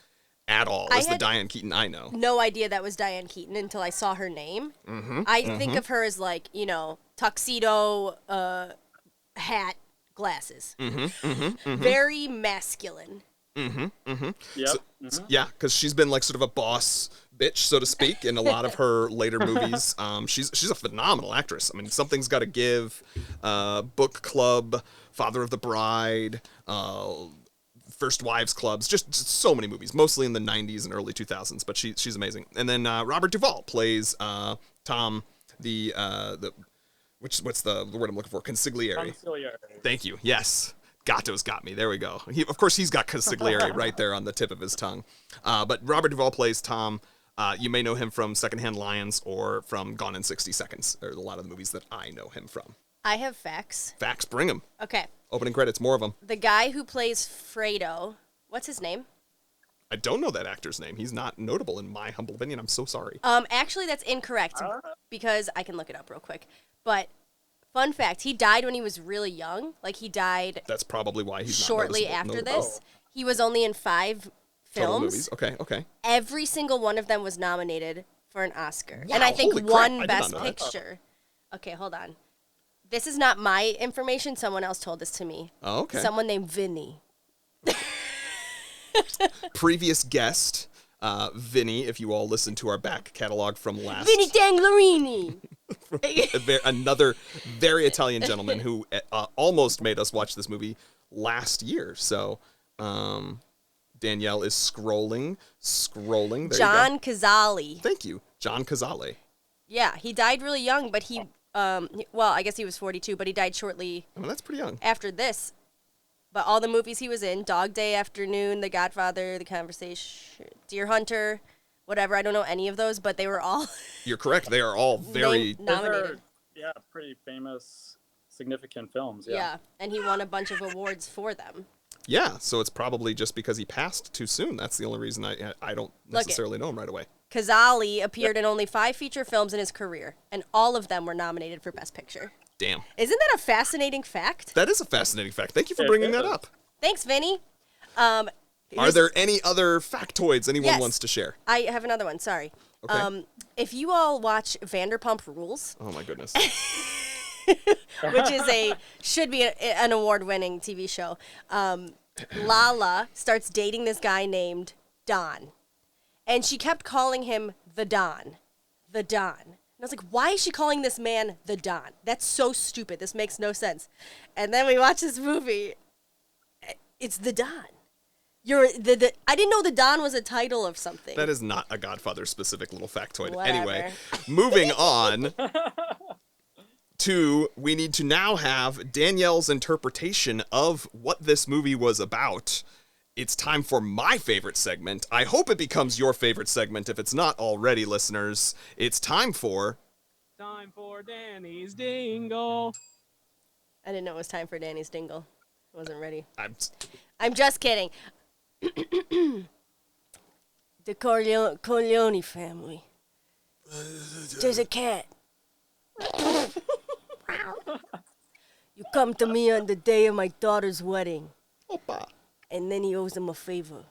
at all as the Diane Keaton I know. No idea that was Diane Keaton until I saw her name. I think of her as tuxedo, hat, glasses. Very masculine. Yep. Yeah, because she's been sort of a boss bitch, so to speak, in a lot of her later movies. She's a phenomenal actress. I mean, Something's Gotta Give, Book Club, Father of the Bride, First Wives Clubs, just so many movies, mostly in the 90s and early 2000s, but she's amazing. And then Robert Duvall plays Tom, what's the word I'm looking for? Consigliere. Thank you. Yes. Gatto's got me. There we go. Of course, he's got Consigliere right there on the tip of his tongue. But Robert Duvall plays Tom. You may know him from Secondhand Lions or from Gone in 60 Seconds. There are a lot of the movies that I know him from. I have facts. Facts, bring them. Okay. Opening credits, more of them. The guy who plays Fredo, what's his name? I don't know that actor's name. He's not notable in my humble opinion. I'm so sorry. Actually, that's incorrect because I can look it up real quick. But fun fact, he died when he was really young. Like, he died That's probably why he's shortly not after notable. this. He was only in 5 Total films. movies. Okay, okay. Every single one of them was nominated for an Oscar. Wow, And I think holy crap, I one did Best not know that. Picture. Okay, hold on. This is not my information. Someone else told this to me. Oh, okay. Someone named Vinny. Previous guest, Vinny, if you all listen to our back catalog from last... Vinny Danglarini! Another very Italian gentleman who almost made us watch this movie last year. So, Danielle is scrolling. There John you go. Cazale. Thank you. John Cazale. Yeah, he died really young, but he, well, I guess he was 42, but he died shortly I mean, that's pretty young. after this. But all the movies he was in, Dog Day Afternoon, The Godfather, The Conversation, Deer Hunter, whatever, I don't know any of those, but they were all You're correct. They are all very... nominated. Yeah, pretty famous, significant films. Yeah, and he won a bunch of awards for them. Yeah, so it's probably just because he passed too soon. That's the only reason I don't necessarily know him right away. Cazale appeared in only 5 feature films in his career, and all of them were nominated for Best Picture. Damn. Isn't that a fascinating fact? That is a fascinating fact. Thank you for bringing that up. Thanks, Vinny. Are there any other factoids anyone wants to share? I have another one, sorry. Okay. If you all watch Vanderpump Rules, Oh my goodness. which is should be an award-winning TV show, Lala starts dating this guy named Don. And she kept calling him the Don. The Don. And I was like, why is she calling this man the Don? That's so stupid. This makes no sense. And then we watch this movie. It's the Don. I didn't know the Don was a title of something. That is not a Godfather specific little factoid. Whatever. Anyway, moving on to, we need to now have Danielle's interpretation of what this movie was about. It's time for my favorite segment. I hope it becomes your favorite segment if it's not already, listeners. It's time for Danny's Dingle. I didn't know it was time for Danny's Dingle. I wasn't ready. I'm I'm just kidding. The Corleone family. There's a cat. You come to me on the day of my daughter's wedding. Opa. And then he owes him a favor.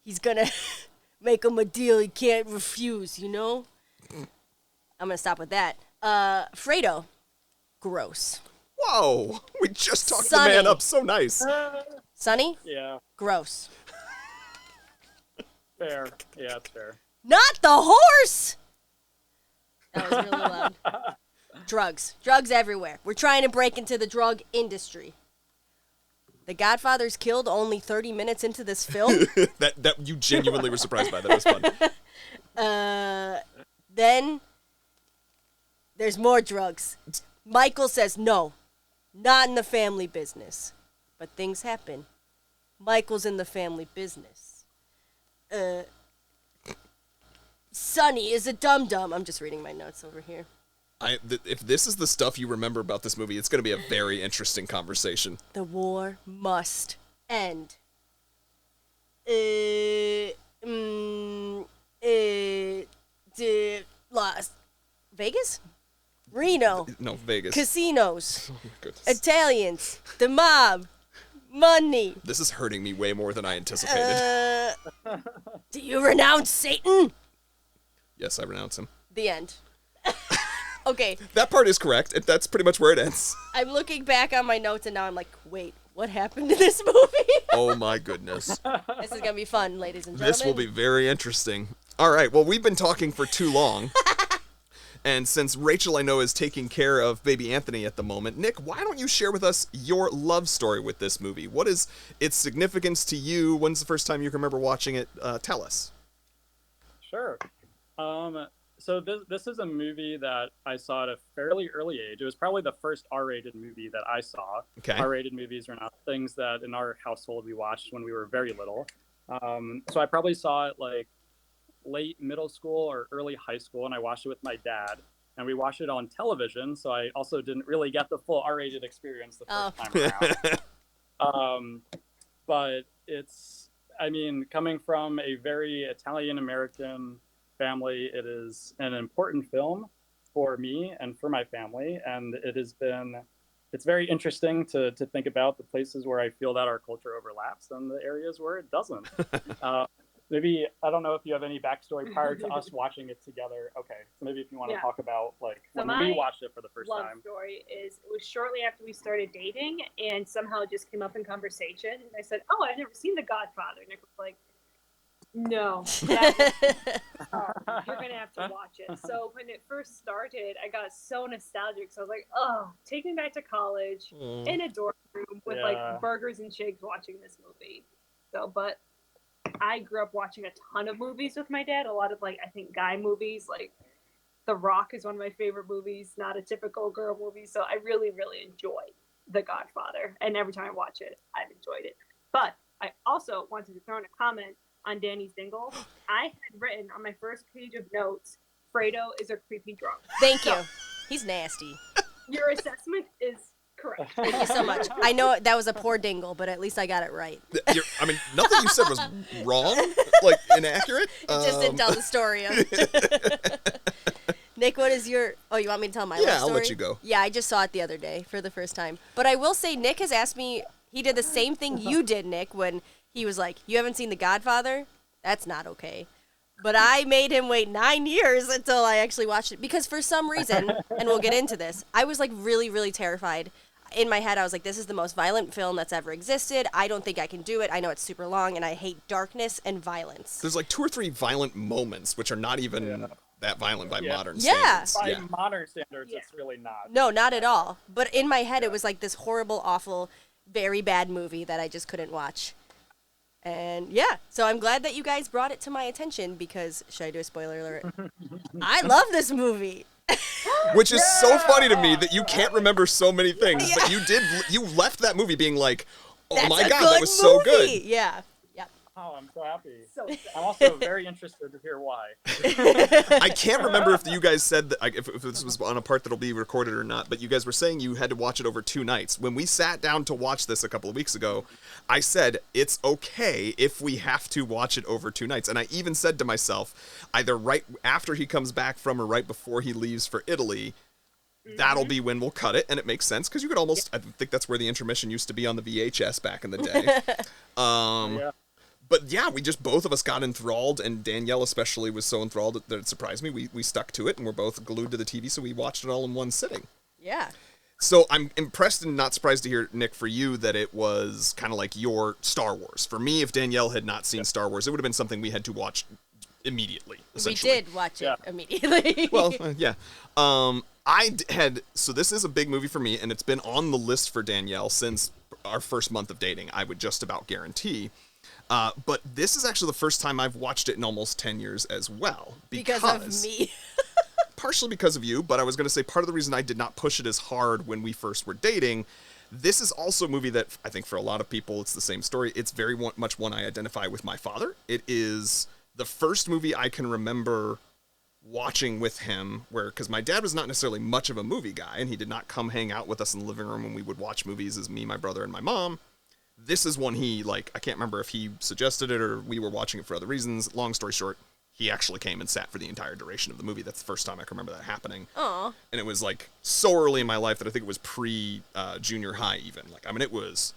He's gonna make him a deal he can't refuse, you know? I'm gonna stop with that. Fredo. Gross. Whoa, we just talked Sonny. the man up so nice. Sonny? Yeah, Gross. fair. Yeah, it's fair. Not the horse! That was really loud. Drugs. Drugs everywhere. We're trying to break into the drug industry. The Godfather's killed only 30 minutes into this film. that you genuinely were surprised by. That was fun. Then there's more drugs. Michael says, no, not in the family business. But things happen. Michael's in the family business. Sonny is a dum-dum. I'm just reading my notes over here. If this is the stuff you remember about this movie, it's going to be a very interesting conversation. The war must end. Las Vegas? Reno. No, Vegas. Casinos. Oh my goodness. Italians. The mob. Money. This is hurting me way more than I anticipated. Do you renounce Satan? Yes, I renounce him. The end. Okay, That part is correct. That's pretty much where it ends. I'm looking back on my notes and now I'm like, wait, what happened to this movie? Oh my goodness. This is gonna be fun, ladies and gentlemen. This will be very interesting. All right, well, we've been talking for too long. And since Rachel, I know, is taking care of baby Anthony at the moment, Nick, why don't you share with us your love story with this movie? What is its significance to you? When's the first time you can remember watching it? Tell us. Sure. So this is a movie that I saw at a fairly early age. It was probably the first R-rated movie that I saw. Okay. R-rated movies are not things that in our household we watched when we were very little. So I probably saw it like late middle school or early high school, and I watched it with my dad. And we watched it on television, so I also didn't really get the full R-rated experience the first time around. But it's I mean, coming from a very Italian-American family, it is an important film for me and for my family. And it's very interesting to think about the places where I feel that our culture overlaps and the areas where it doesn't. Maybe, I don't know if you have any backstory prior to us watching it together. Okay, so maybe if you want to talk about like So when we watched it for the first love time. story is it was shortly after we started dating, and somehow it just came up in conversation. And I said, "Oh, I've never seen The Godfather." Nick was like, "No, you're gonna have to watch it." So when it first started, I got so nostalgic. So I was like, "Oh, take me back to college in a dorm room with like burgers and shakes, watching this movie." So, but I grew up watching a ton of movies with my dad. A lot of like I think guy movies, like The Rock is one of my favorite movies. Not a typical girl movie. So I really, really enjoy The Godfather, and every time I watch it, I've enjoyed it. But I also wanted to throw in a comment on Danny's dingle. I had written on my first page of notes, Fredo is a creepy drunk. Thank you. He's nasty. Your assessment is correct. Thank you so much. I know that was a poor dingle, but at least I got it right. I mean, nothing you said was wrong, like inaccurate. It just didn't tell the story. Nick, what is your... Oh, you want me to tell my love story? Yeah, I'll let you go. Yeah, I just saw it the other day for the first time. But I will say, Nick has asked me... He did the same thing you did, Nick, when he was like, you haven't seen The Godfather? That's not okay. But I made him wait 9 years until I actually watched it. Because for some reason, and we'll get into this, I was like really, really terrified. In my head, I was like, this is the most violent film that's ever existed. I don't think I can do it. I know it's super long, and I hate darkness and violence. There's like 2 or 3 violent moments, which are not even that violent by modern Yeah. standards. By modern standards, it's really not. No, not at all. But in my head, it was like this horrible, awful, very bad movie that I just couldn't watch. And yeah, so I'm glad that you guys brought it to my attention because, should I do a spoiler alert? I love this movie. Which is so funny to me that you can't remember so many things, but you left that movie being like, oh That's my a God, good that was so movie. good. Yeah. Yep. Oh, I'm so happy. So I'm also very interested to hear why. I can't remember if you guys said that, if this was on a part that'll be recorded or not, but you guys were saying you had to watch it over 2 nights. When we sat down to watch this a couple of weeks ago, I said, it's okay if we have to watch it over 2 nights. And I even said to myself, either right after he comes back from or right before he leaves for Italy, that'll be when we'll cut it. And it makes sense because you could almost, I think that's where the intermission used to be on the VHS back in the day. But yeah, we just, both of us got enthralled, and Danielle especially was so enthralled that it surprised me. We stuck to it, and we're both glued to the TV, so we watched it all in one sitting. Yeah. So I'm impressed and not surprised to hear, Nick, for you, that it was kind of like your Star Wars. For me, if Danielle had not seen Star Wars, it would have been something we had to watch immediately, essentially. We did watch it immediately. Well, yeah. So this is a big movie for me, and it's been on the list for Danielle since our first month of dating, I would just about guarantee. But this is actually the first time I've watched it in almost 10 years as well. Because of me. Partially because of you, but I was going to say part of the reason I did not push it as hard when we first were dating, this is also a movie that I think for a lot of people it's the same story. It's very much one I identify with my father. It is the first movie I can remember watching with him because my dad was not necessarily much of a movie guy, and he did not come hang out with us in the living room when we would watch movies as me, my brother, and my mom. This is one he, I can't remember if he suggested it or we were watching it for other reasons. Long story short, he actually came and sat for the entire duration of the movie. That's the first time I can remember that happening. Aww. And it was, so early in my life that I think it was pre-junior high even. It was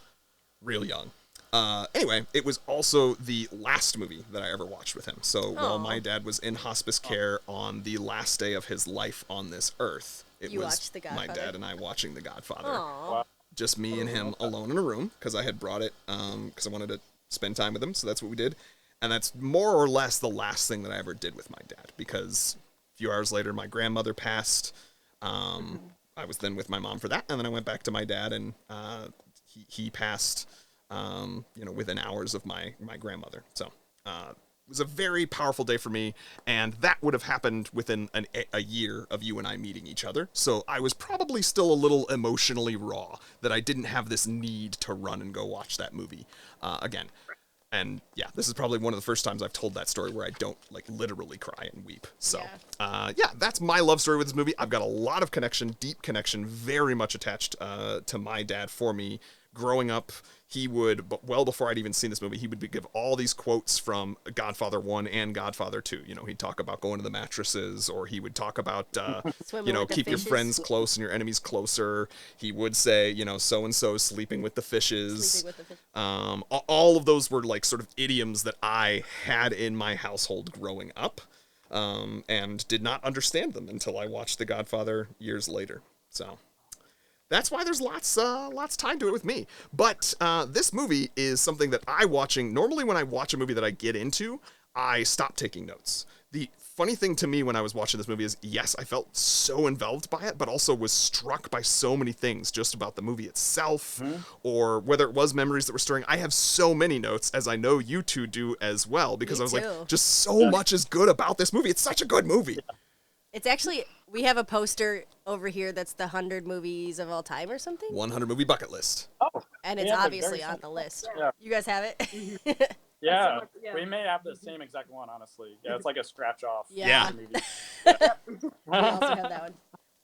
real young. Anyway, it was also the last movie that I ever watched with him. So while my dad was in hospice care on the last day of his life on this earth, it was my dad and I watching The Godfather. Aww. Just me and him alone in a room, because I had brought it because I wanted to spend time with him, so that's what we did. And that's more or less the last thing that I ever did with my dad, because a few hours later, my grandmother passed. I was then with my mom for that, and then I went back to my dad, and he passed, within hours of my grandmother. So it was a very powerful day for me, and that would have happened within a year of you and I meeting each other. So I was probably still a little emotionally raw that I didn't have this need to run and go watch that movie again. And yeah, this is probably one of the first times I've told that story where I don't literally cry and weep. So that's my love story with this movie. I've got a lot of connection, deep connection, very much attached to my dad for me. Growing up, he would, but well before I'd even seen this movie, he would give all these quotes from Godfather 1 and Godfather 2. You know, he'd talk about going to the mattresses, or he would talk about, Swimming you know, with the keep your fishes. friends close and your enemies closer. He would say, you know, so-and-so sleeping with the fishes. Sleeping with the fish. All of those were like sort of idioms that I had in my household growing up, and did not understand them until I watched The Godfather years later. So that's why there's lots tied to it with me. But this movie is something that normally when I watch a movie that I get into, I stop taking notes. The funny thing to me when I was watching this movie is, yes, I felt so enveloped by it, but also was struck by so many things just about the movie itself, or whether it was memories that were stirring. I have so many notes, as I know you two do as well, because Me I was too. like, just so much is good about this movie. It's such a good movie. It's actually, we have a poster over here that's the 100 movies of all time or something. 100 movie bucket list. Oh, And we it's have a obviously very on the list. Yeah. You guys have it? Yeah, Yeah. we may have the same exact one, honestly. Yeah, it's like a scratch off. Yeah. movie. We also have that one.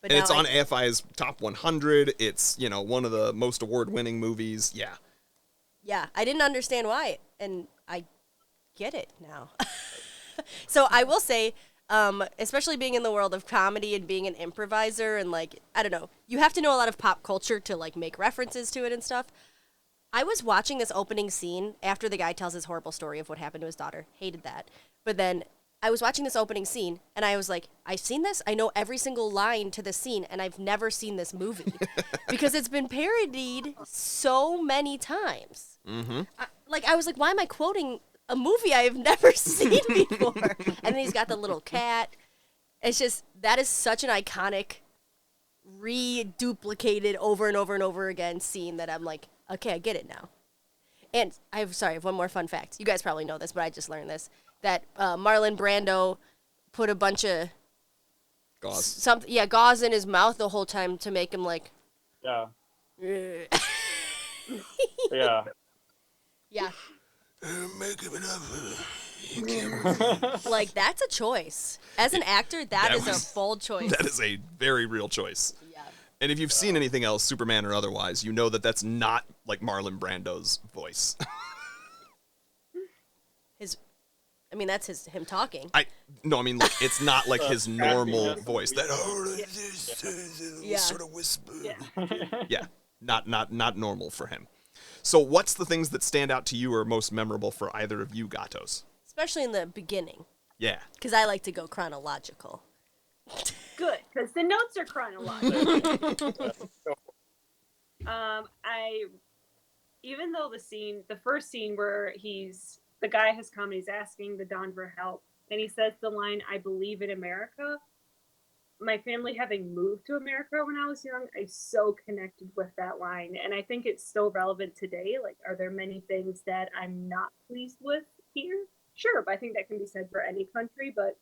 But And now it's on AFI's top 100. It's, you know, one of the most award-winning movies. Yeah. Yeah, I didn't understand why, and I get it now. So I will say, especially being in the world of comedy and being an improviser and, like, I don't know, you have to know a lot of pop culture to, like, make references to it and stuff. I was watching this opening scene after the guy tells his horrible story of what happened to his daughter. Hated that. But then I was watching this opening scene, and I was like, I've seen this. I know every single line to this scene, and I've never seen this movie. Because it's been parodied so many times. Mm-hmm. I was like, why am I quoting a movie I have never seen before? And then he's got the little cat. It's just, that is such an iconic, reduplicated over and over and over again scene that I'm like, okay, I get it now. And I have one more fun fact. You guys probably know this, but I just learned this. That Marlon Brando put a bunch of Gauze. gauze in his mouth the whole time to make him like, Yeah. "Ugh." Yeah. Yeah. Make him enough. Like, that's a choice. As an actor, that is a bold choice. That is a very real choice. Yeah. And if you've seen anything else, Superman or otherwise, you know that that's not like Marlon Brando's voice. That's him talking. I mean, like, it's not like his normal voice. That Yeah. sort of whisper. Yeah. Yeah, not normal for him. So what's the things that stand out to you or most memorable for either of you gatos? Especially in the beginning. Yeah. Because I like to go chronological. Good, because the notes are chronological. Even though the first scene where the guy has come and he's asking the Don for help, and he says the line, "I believe in America." My family having moved to America when I was young, I so connected with that line, and I think it's still relevant today. Like, are there many things that I'm not pleased with here? Sure, but I think that can be said for any country, but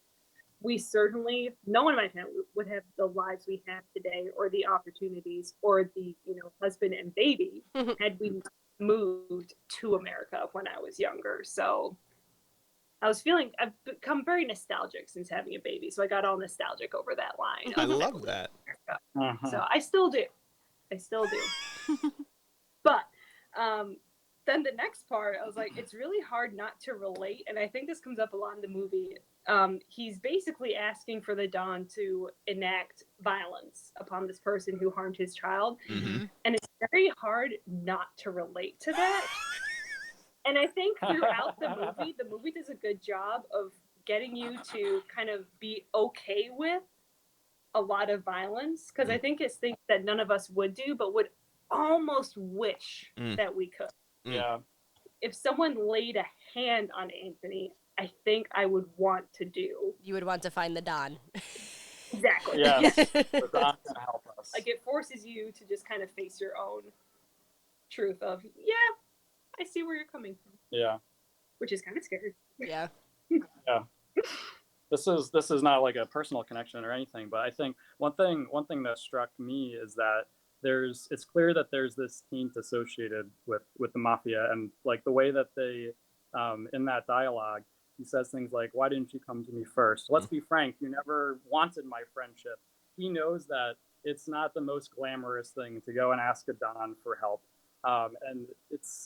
we certainly, no one in my family would have the lives we have today, or the opportunities, or the, husband and baby had we moved to America when I was younger. So I've become very nostalgic since having a baby. So I got all nostalgic over that line. I love that. So I still do. But then the next part, I was like, it's really hard not to relate. And I think this comes up a lot in the movie. He's basically asking for the Don to enact violence upon this person who harmed his child. Mm-hmm. And it's very hard not to relate to that. And I think throughout the movie does a good job of getting you to kind of be okay with a lot of violence. Because I think it's things that none of us would do, but would almost wish that we could. Yeah. If someone laid a hand on Anthony, I think I would want to do. You would want to find the Don. Exactly. Yes. The Don's gonna help us. Like, it forces you to just kind of face your own truth of, yeah, I see where you're coming from. Yeah. Which is kind of scary. Yeah. Yeah. This is not like a personal connection or anything, but I think one thing that struck me is that it's clear that there's this taint associated with the mafia, and like the way that they in that dialogue, he says things like, "Why didn't you come to me first? Let's be frank, you never wanted my friendship." He knows that it's not the most glamorous thing to go and ask a Don for help. And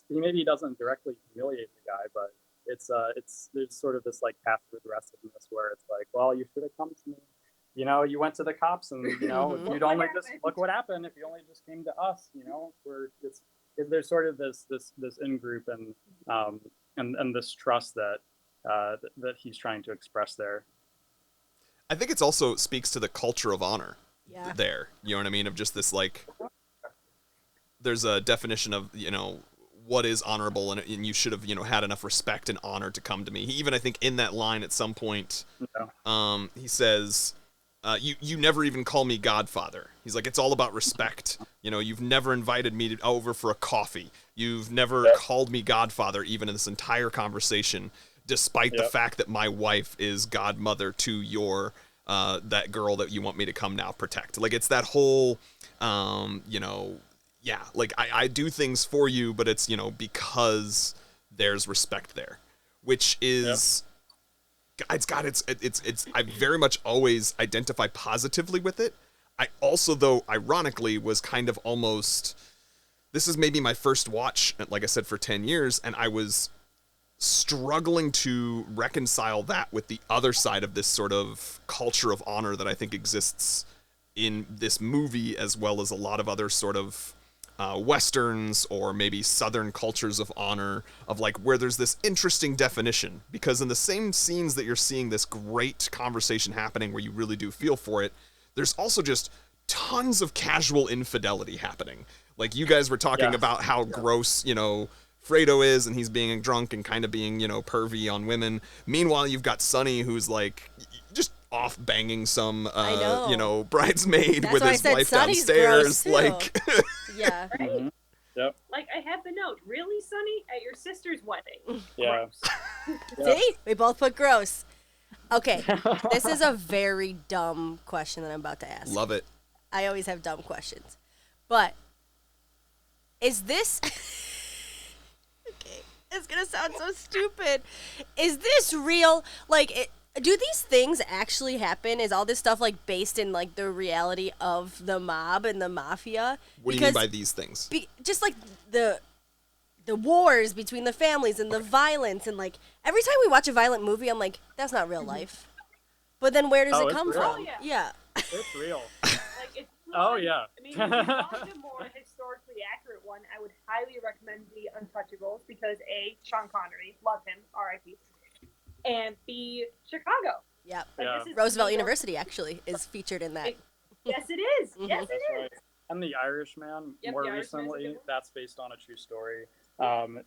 maybe he doesn't directly humiliate the guy, but there's sort of this like passive aggressiveness where it's like, well, you should have come to me. You went to the cops, and you'd only just look what happened if you only just came to us. There's sort of this in group and this trust that he's trying to express there. I think it's also speaks to the culture of honor. Yeah. There, you know what I mean? Of just this like, there's a definition of what is honorable, and you should have had enough respect and honor to come to me. He even, I think, in that line at some point, he says, you never even call me Godfather. He's like, it's all about respect. You've never invited me over for a coffee. You've never called me Godfather, even in this entire conversation, despite the fact that my wife is godmother to your that girl that you want me to come now protect. Like, it's that whole, like I do things for you, but it's, because there's respect there, which is, it's I very much always identify positively with it. I also, though, ironically, was kind of almost, this is maybe my first watch, like I said, for 10 years, and I was struggling to reconcile that with the other side of this sort of culture of honor that I think exists in this movie, as well as a lot of other sort of Westerns or maybe Southern cultures of honor, of like where there's this interesting definition, because in the same scenes that you're seeing this great conversation happening where you really do feel for it, there's also just tons of casual infidelity happening. Like, you guys were talking about how gross, Fredo is, and he's being drunk and kind of being, pervy on women. Meanwhile, you've got Sonny, who's like just off banging some, bridesmaid That's with why his I said wife Sonny's downstairs. gross, too. Like, Yeah. Right? Mm-hmm. Yep. Like, I have the note. Really, Sonny? At your sister's wedding? Yeah. See? We both put gross. Okay. This is a very dumb question that I'm about to ask. love it. I always have dumb questions. But is this okay, it's gonna sound so stupid. Is this real? Like, do these things actually happen? Is all this stuff like based in like the reality of the mob and the mafia? What do you mean by these things? Just like the wars between the families and the violence, and like every time we watch a violent movie, I'm like, that's not real life. But then where does it come real. from? Oh, yeah. Yeah. It's real. Like, it's Oh, yeah. I mean, if you want a more historically accurate one, I would highly recommend The Untouchables, because A, Sean Connery, love him, R.I.P., and B, Chicago. Yep. Like, Yeah. this is Roosevelt New York. University actually is featured in that. Yes, it is. Yes, it That's is. right. And The Irishman, Yep, more The Irishman's a recently, good one. that's based on a true story.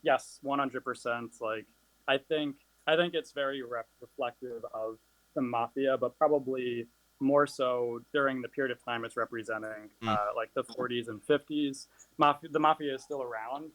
Yes, 100%. Like, I think it's very reflective of the mafia, but probably more so during the period of time it's representing, like the 40s and 50s. The mafia is still around,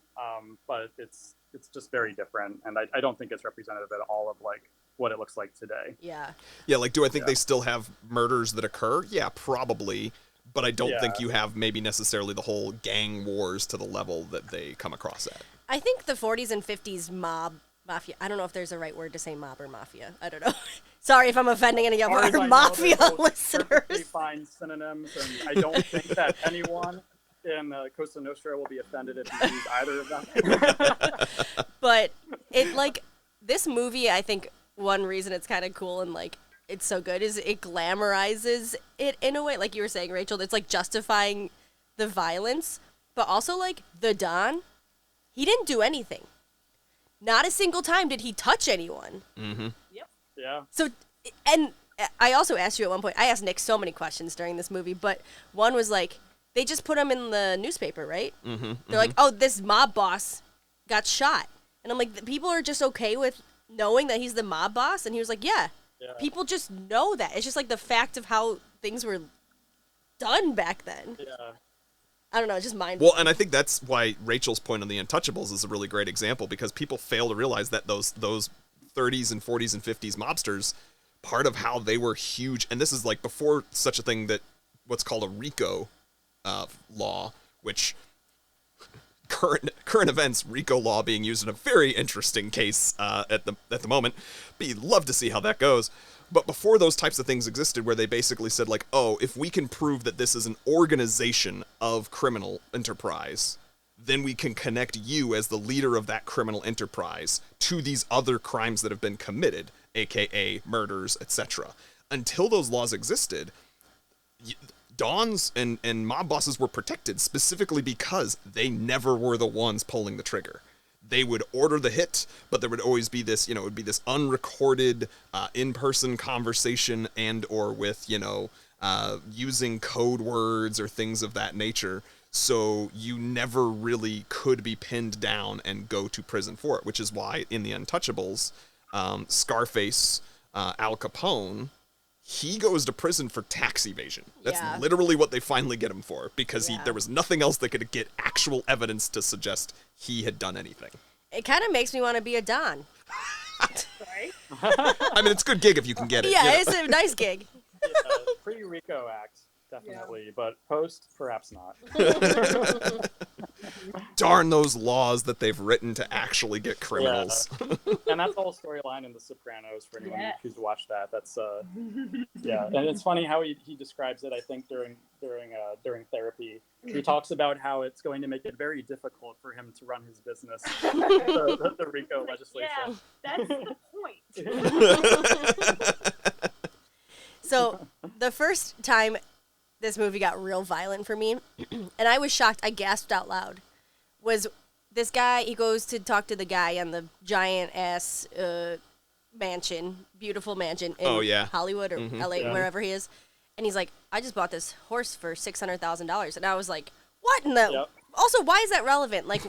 but it's just very different, and I don't think it's representative at all of like what it looks like today. Yeah. Yeah, like, do I think they still have murders that occur? Yeah, probably. But I don't think you have maybe necessarily the whole gang wars to the level that they come across at. I think the 40s and 50s mafia. I don't know if there's a right word to say mob or mafia. I don't know. Sorry if I'm offending any of As far as I our know, mafia they're both perfectly listeners. fine synonyms, and I don't think that anyone in Costa Nostra will be offended if you use either of them. But it, like, this movie, I think one reason it's kind of cool and like it's so good is it glamorizes it in a way, like you were saying, Rachel. It's like justifying the violence, but also like the Don, he didn't do anything. Not a single time did he touch anyone. Mm-hmm. Yeah. So, and I also asked you at one point, I asked Nick so many questions during this movie, but one was like, they just put him in the newspaper, right? Mm-hmm. They're like, oh, this mob boss got shot. And I'm like, the people are just okay with knowing that he's the mob boss? And he was like, yeah. People just know that. It's just like the fact of how things were done back then. Yeah. I don't know, it's just mind. Well, and I think that's why Rachel's point on The Untouchables is a really great example, because people fail to realize that those 30s and 40s and 50s mobsters, part of how they were huge, and this is like before such a thing that what's called a RICO law, which current events RICO law being used in a very interesting case at the moment. But you'd love to see how that goes. But before those types of things existed, where they basically said like, oh, if we can prove that this is an organization of criminal enterprise, then we can connect you as the leader of that criminal enterprise to these other crimes that have been committed, aka murders, etc. Until those laws existed, Dons and mob bosses were protected specifically because they never were the ones pulling the trigger. They would order the hit, but there would always be this, it would be this unrecorded in-person conversation and or with, using code words or things of that nature. So you never really could be pinned down and go to prison for it, which is why in The Untouchables, Scarface, Al Capone, he goes to prison for tax evasion. That's literally what they finally get him for, because there was nothing else that could get actual evidence to suggest he had done anything. It kind of makes me want to be a Don. Right? I mean, it's a good gig if you can get it. Yeah, it's a nice gig. Pre-RICO Act, definitely, but post, perhaps not. Darn those laws that they've written to actually get criminals. Yeah. And that's the whole storyline in The Sopranos for anyone who's watched that. That's and it's funny how he describes it. I think during therapy, he talks about how it's going to make it very difficult for him to run his business. the RICO legislation. Yeah, that's the point. So the first time this movie got real violent for me, and I was shocked, I gasped out loud, was this guy, he goes to talk to the guy in the giant-ass mansion, beautiful mansion in Hollywood or LA, wherever he is, and he's like, I just bought this horse for $600,000, and I was like, what in the... Yep. Also, why is that relevant? Like,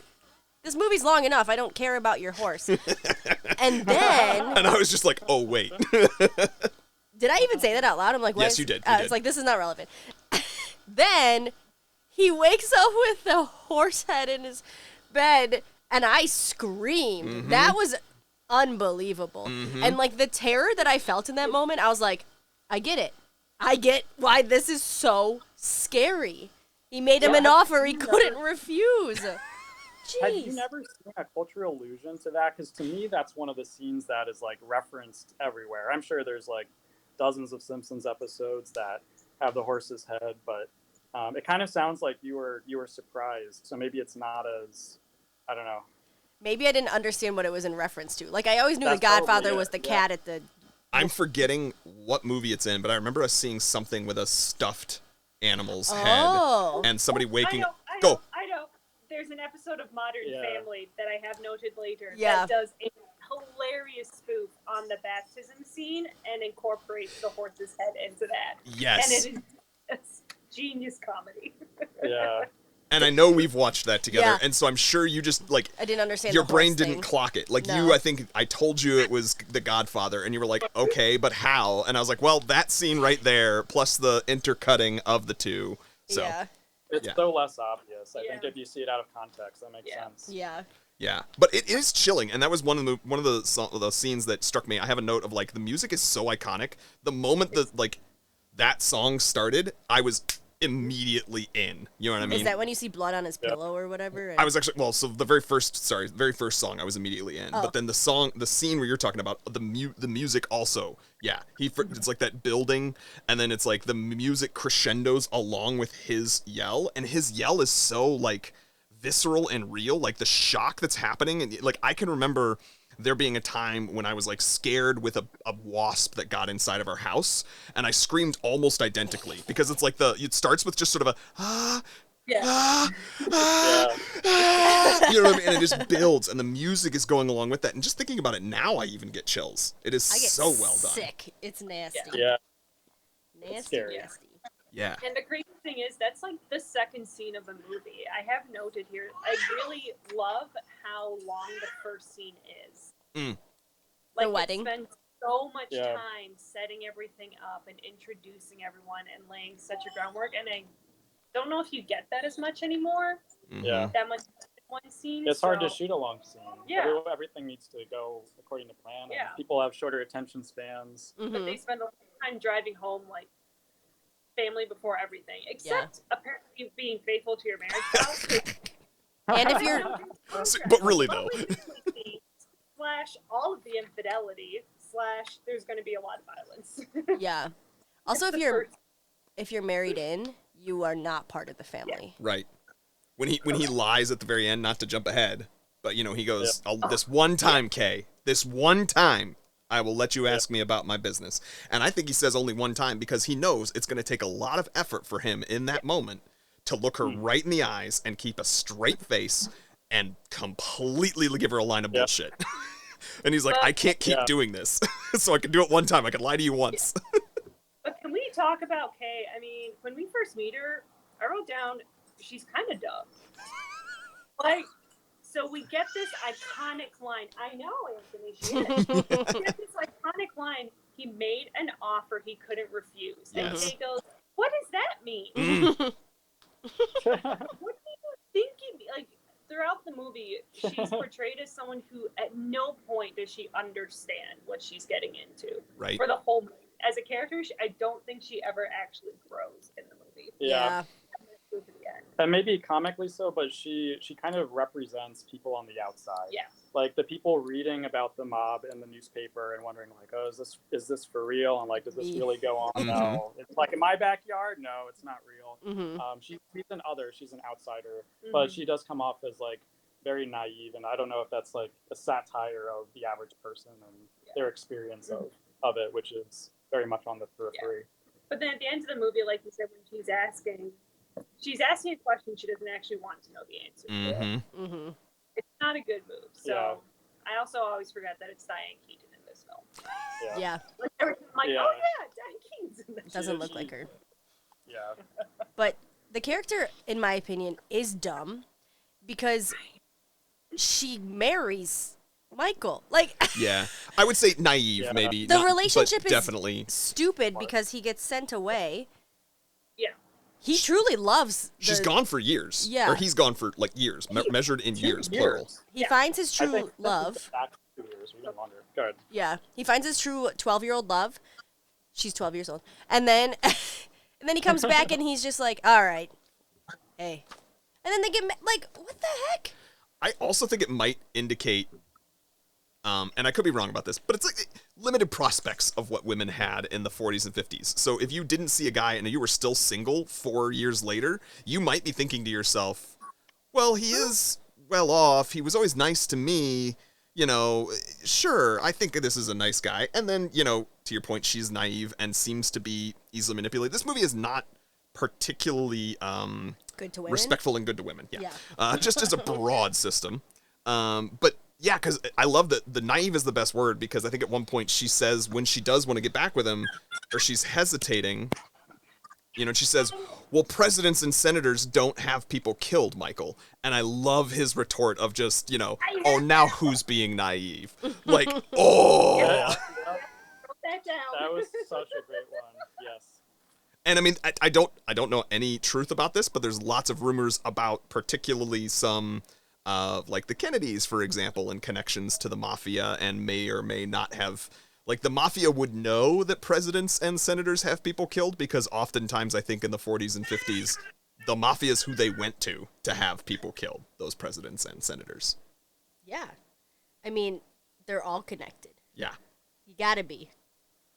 this movie's long enough, I don't care about your horse. And then... And I was just like, oh, wait. Did I even say that out loud? I'm like, what? Yes, you did. It's like, this is not relevant. Then he wakes up with the horse head in his bed, and I screamed. Mm-hmm. That was unbelievable. Mm-hmm. And, like, the terror that I felt in that moment, I was like, I get it. I get why this is so scary. He made him an offer he couldn't refuse. Jeez. Have you never seen a cultural allusion to that? Because to me, that's one of the scenes that is, like, referenced everywhere. I'm sure there's, like, dozens of Simpsons episodes that have the horse's head, but it kind of sounds like you were surprised. So maybe it's not as, I don't know. Maybe I didn't understand what it was in reference to. Like, I always knew the Godfather was the cat at the... I'm forgetting what movie it's in, but I remember us seeing something with a stuffed animal's head and somebody waking up. I know. There's an episode of Modern Family that I have noted later that does a hilarious spoof on the baptism scene and incorporates the horse's head into that. Yes. And it's genius comedy. Yeah. And I know we've watched that together, and so I'm sure you just, like... I didn't understand your the brain horse didn't thing. clock it. Like, I think I told you it was the Godfather, and you were like, okay, but how? And I was like, well, that scene right there, plus the intercutting of the two. So, It's so less obvious. I think if you see it out of context, that makes sense. Yeah. Yeah, but it is chilling, and that was one of the scenes that struck me. I have a note of, like, the music is so iconic. The moment that song started, I was immediately in. You know what I mean? Is that when you see blood on his pillow or whatever? And... I was actually, so the very first song I was immediately in. But then the scene where you're talking about, the music also, it's like that building, and then it's like the music crescendos along with his yell, and his yell is so, like, visceral and real, like the shock that's happening. And, like, I can remember there being a time when I was, like, scared with a wasp that got inside of our house, and I screamed almost identically, because it's like it starts with just sort of a you know what I mean? And it just builds, and the music is going along with that. And just thinking about it now, I even get chills. It is so well done. Sick. It's nasty. Yeah. Nasty. Yeah. And the crazy thing is, that's like the second scene of the movie. I have noted here, I really love how long the first scene is. Like, the wedding. It spends so much time setting everything up and introducing everyone and laying such a groundwork. And I don't know if you get that as much anymore. Yeah. That much in one scene. It's hard to shoot a long scene. Yeah. Everything needs to go according to plan. Yeah. And people have shorter attention spans. Mm-hmm. But they spend a lot of time driving home, like, family before everything, except apparently being faithful to your marriage vows. And if you're, but really though, slash all of the infidelity slash there's going to be a lot of violence. yeah. Also, if you're married in, you are not part of the family. Right. when he lies at the very end, not to jump ahead, but he goes, this one time, Kay, this one time, I will let you ask me about my business. And I think he says only one time because he knows it's going to take a lot of effort for him in that moment to look her right in the eyes and keep a straight face and completely give her a line of bullshit. And he's like, I can't keep doing this. So I can do it one time. I can lie to you once. But can we talk about Kay? I mean, when we first meet her, I wrote down she's kind of dumb. Like, so we get this iconic line. I know, Anthony, she is. We get this iconic line. He made an offer he couldn't refuse. And Kay goes, what does that mean? What do you think like, throughout the movie, she's portrayed as someone who at no point does she understand what she's getting into. Right. For the whole movie. As a character, I don't think she ever actually grows in the movie. Yeah. And maybe comically so, but she kind of represents people on the outside. Yeah. Like the people reading about the mob in the newspaper and wondering like, oh, is this for real? And like, does this really go on? No. It's like in my backyard? No, it's not real. She's an other, she's an outsider, but she does come off as like very naive. And I don't know if that's like a satire of the average person and their experience of it, which is very much on the periphery. But then at the end of the movie, like you said, when she's asking a question she doesn't actually want to know the answer to. It's not a good move. So I also always forget that it's Diane Keaton in this film. Yeah. Like, I'm like, oh yeah, Diane Keaton's in this. Doesn't look like her. Yeah. But the character, in my opinion, is dumb because she marries Michael. Like, yeah, I would say naive, maybe. The relationship is definitely stupid because he gets sent away. Yeah. He truly loves. She's gone for years. Yeah. Or he's gone for like years, measured in years, plural. He finds his true love. Back 2 years, even longer. Good. Yeah, he finds his true 12-year-old love. She's 12 years old, and then he comes back and he's just like, all right, hey, and then they get like, what the heck? I also think it might indicate. And I could be wrong about this, but it's like limited prospects of what women had in the 40s and 50s. So if you didn't see a guy and you were still single 4 years later, you might be thinking to yourself, well, he is well off. He was always nice to me. Sure, I think this is a nice guy. And then, to your point, she's naive and seems to be easily manipulated. This movie is not particularly good to women. Respectful and good to women. Yeah. Just as a broad system. But yeah, because I love that the naive is the best word, because I think at one point she says when she does want to get back with him, or she's hesitating, she says, well, presidents and senators don't have people killed, Michael. And I love his retort of just, oh, now who's being naive? Like, oh. Yeah. That was such a great one. Yes. And I mean, I don't know any truth about this, but there's lots of rumors about particularly some like the Kennedys, for example, and connections to the mafia, and may or may not have, like, the mafia would know that presidents and senators have people killed, because oftentimes I think in the 40s and 50s, the mafia is who they went to have people killed, those presidents and senators. Yeah. I mean, they're all connected. Yeah. You gotta be.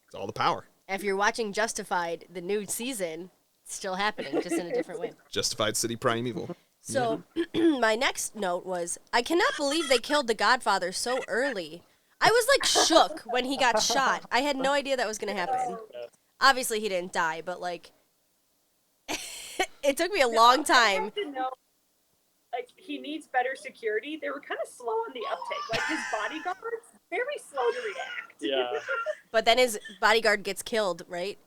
It's all the power. If you're watching Justified, the new season, it's still happening, just in a different way. Justified City Primeval. So, my next note was, I cannot believe they killed the Godfather so early. I was, like, shook when he got shot. I had no idea that was going to happen. Obviously, he didn't die, but, like, it took me a long time. I have to know, like, he needs better security. They were kind of slow on the uptake. Like, his bodyguards, very slow to react. Yeah. But then his bodyguard gets killed, right?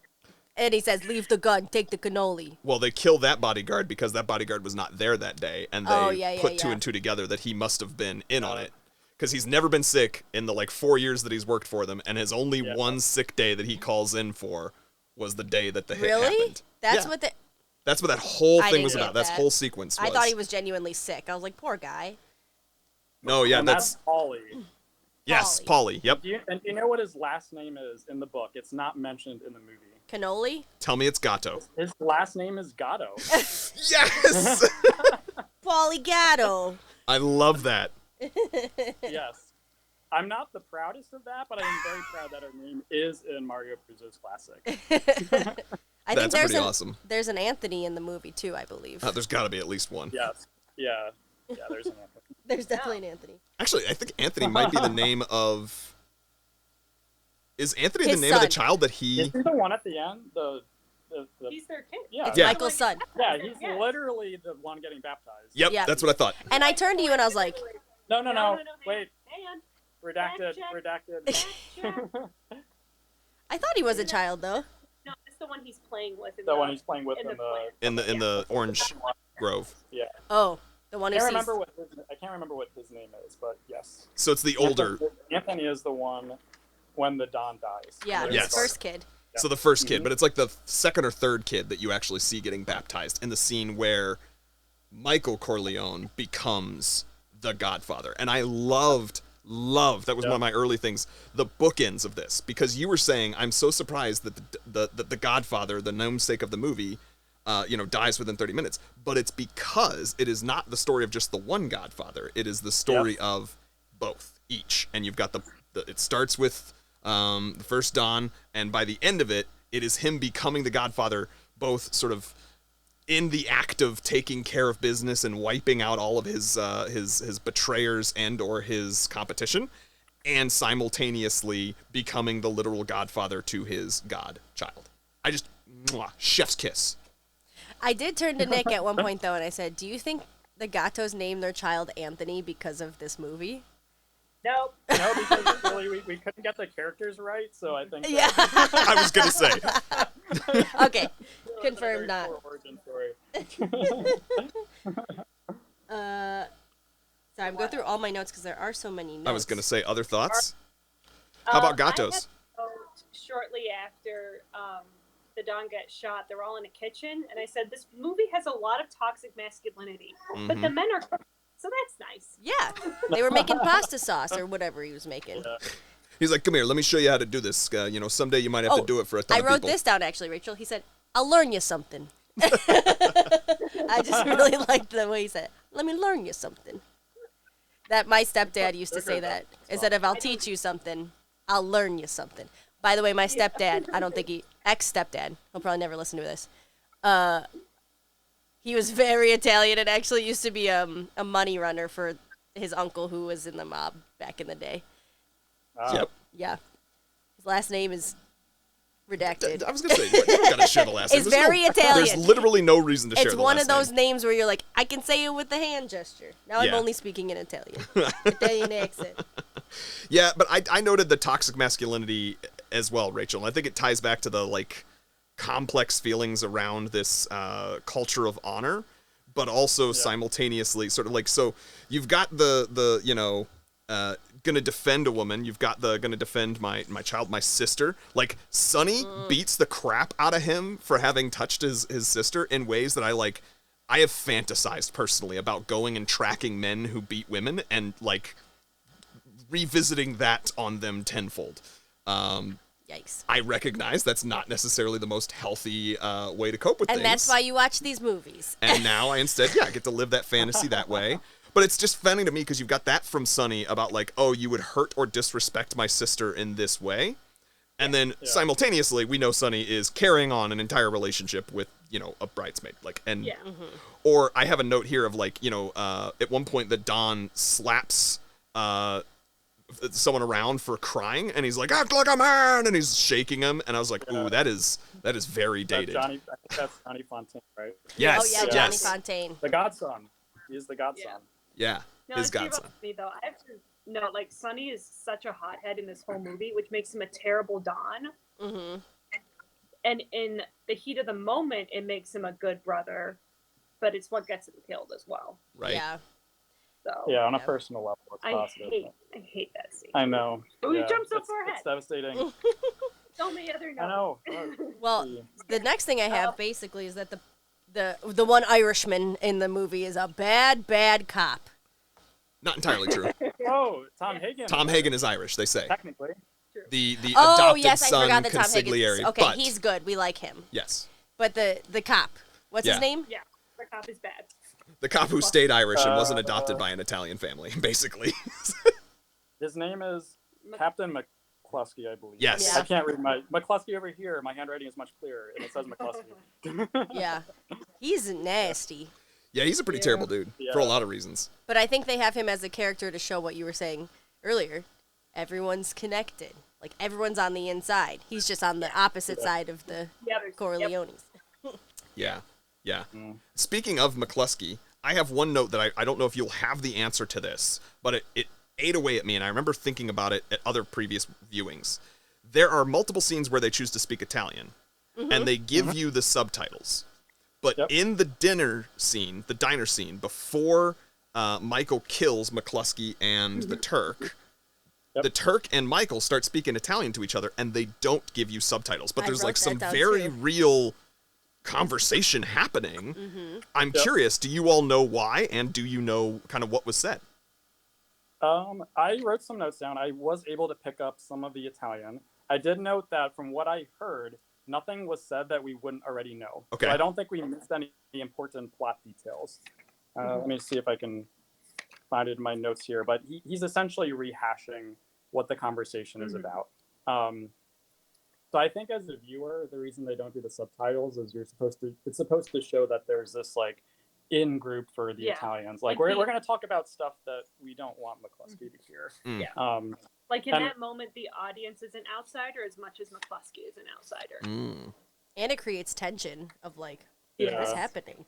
And he says, leave the gun, take the cannoli. Well, they kill that bodyguard because that bodyguard was not there that day, and they put two and two together that he must have been in on it. Because he's never been sick in the, 4 years that he's worked for them, and his only one sick day that he calls in for was the day that the hit happened. That's what That's what that whole thing was about. That whole sequence was. I thought he was genuinely sick. I was like, poor guy. No, yeah, and that's Paulie. Yes, Paulie. Yep. And you know what his last name is in the book? It's not mentioned in the movie. Cannoli? Tell me it's Gatto. His last name is Gatto. Yes! Paulie Gatto. I love that. Yes. I'm not the proudest of that, but I am very proud that her name is in Mario Puzo's classic. I think pretty awesome. There's an Anthony in the movie, too, I believe. There's got to be at least one. Yes. Yeah, there's an Anthony. There's definitely an Anthony. Actually, I think Anthony might be the name of. Is Anthony His the name of the son. child that Is he? he the one at the end? The He's their kid. yeah. It's Yeah. Michael's son. Yeah, he's Yes. literally the one getting baptized. Yep, Yeah. that's what I thought. And I turned to you and I was like, No. hang Wait, on. redacted. Fact check. I thought he was a child though. No, it's the one he's playing with. In The one he's playing with in in the the. In the orange grove. Yeah. Oh, the one I who can't sees. remember what his name is, but yes. So it's the older. Anthony is the one when the Don dies. Yeah, Yes. his first kid. So the first kid, Mhm. but it's like the second or third kid that you actually see getting baptized in the scene where Michael Corleone becomes the Godfather. And I loved, that was one of my early things, the bookends of this, because you were saying, I'm so surprised that the Godfather, the namesake of the movie, dies within 30 minutes. But it's because it is not the story of just the one Godfather. It is the story of both, each. And you've got it starts with the first Don, and by the end of it, it is him becoming the Godfather, both sort of in the act of taking care of business and wiping out all of his betrayers and or his competition, and simultaneously becoming the literal Godfather to his godchild. I just chef's kiss. I did turn to Nick at one point though, and I said, "Do you think the Gattos named their child Anthony because of this movie?" Nope. No, because really we couldn't get the characters right, so I think. Yeah. I was gonna say. Okay, That's confirmed a very not. poor origin story. Sorry, I'm going through all my notes because there are so many notes. I was gonna say other thoughts. How about I Gattos? had a note shortly after the Don gets shot, they're all in a kitchen, and I said, this movie has a lot of toxic masculinity, but the men are cooking, so that's nice. Yeah, they were making pasta sauce or whatever he was making. Yeah. He's like, come here, let me show you how to do this. Someday you might have to do it for a ton I of wrote people. this down actually, Rachel. He said, "I'll learn you something." I just really liked the way he said, "Let me learn you something." That my stepdad used to say that. Instead of "I'll teach you something," "I'll learn you something." By the way, my stepdad, I don't think ex-stepdad, he'll probably never listen to this. He was very Italian and actually used to be a money runner for his uncle who was in the mob back in the day. Yep. Yeah. His last name is redacted. I was gonna say, you don't gotta share the last name. It's There's very Italian. There's literally no reason to share It's the one last of those name. names where you're like, I can say it with the hand gesture. Now I'm Yeah. only speaking in Italian. Italian accent. Yeah, but I noted the toxic masculinity as well, Rachel. And I think it ties back to the complex feelings around this culture of honor, but also simultaneously sort of so you've got the gonna defend a woman, you've got the gonna defend my child, my sister. Sonny beats the crap out of him for having touched his sister in ways that I have fantasized personally about going and tracking men who beat women and revisiting that on them tenfold. Yikes. I recognize that's not necessarily the most healthy way to cope with things. And that's why you watch these movies. And now I instead, get to live that fantasy that way. But it's just funny to me because you've got that from Sonny about you would hurt or disrespect my sister in this way. And then simultaneously, we know Sonny is carrying on an entire relationship with, a bridesmaid. Or I have a note here of at one point the Don slaps someone around for crying, and he's like, act like a man, and he's shaking him, and I was like, ooh, that is very dated. I think that's Johnny Fontaine, right? Yes. Oh, yeah, Johnny Fontaine. The godson. He is the godson. Yeah, No, his it's true godson. about me though. I have to note, Sonny is such a hothead in this whole movie, which makes him a terrible Don. Mm-hmm. And in the heat of the moment, it makes him a good brother, but it's what gets him killed as well. Right. Yeah. So Yeah, on a personal level, it's I positive. hate that scene. I know. Oh, he yeah, jumps up it's, for her it's head. devastating. So many other I notes. know. Well, the next thing I have basically is that the one Irishman in the movie is a bad cop. Not entirely true. Oh, Tom Hagen. Tom Hagen is Irish, they say. Technically. The Oh, adopted yes, I son forgot that Tom consigliere. Higgins. Okay, but, he's good. We like him. yes. But the cop, what's his Yeah. name? Yeah, the cop is bad. The cop who stayed Irish and wasn't adopted by an Italian family, basically. His name is Captain McCluskey, I believe. Yes. Yeah. I can't read my McCluskey over here. My handwriting is much clearer, and it says McCluskey. Yeah. He's nasty. Yeah, he's a pretty terrible dude for a lot of reasons. But I think they have him as a character to show what you were saying earlier. Everyone's connected. Like, everyone's on the inside. He's just on the opposite side of the Corleones. Yeah. Speaking of McCluskey, I have one note that I don't know if you'll have the answer to this, but it ate away at me, and I remember thinking about it at other previous viewings. There are multiple scenes where they choose to speak Italian, and they give you the subtitles. But in the diner scene, before Michael kills McCluskey and the Turk, the Turk and Michael start speaking Italian to each other, and they don't give you subtitles. But there's like some very real conversation happening. I'm curious, do you all know why, and do you know kind of what was said? I wrote some notes down. I was able to pick up some of the Italian. I did note that from what I heard, nothing was said that we wouldn't already know. Okay. So I don't think we missed any important plot details. Let me see if I can find it in my notes here. But he's essentially rehashing what the conversation is about. So I think as a viewer, the reason they don't do the subtitles is it's supposed to show that there's this like in group for the Italians. Like we're going to talk about stuff that we don't want McCluskey to hear. Like in that moment, the audience is an outsider as much as McCluskey is an outsider. And it creates tension of like, what's happening?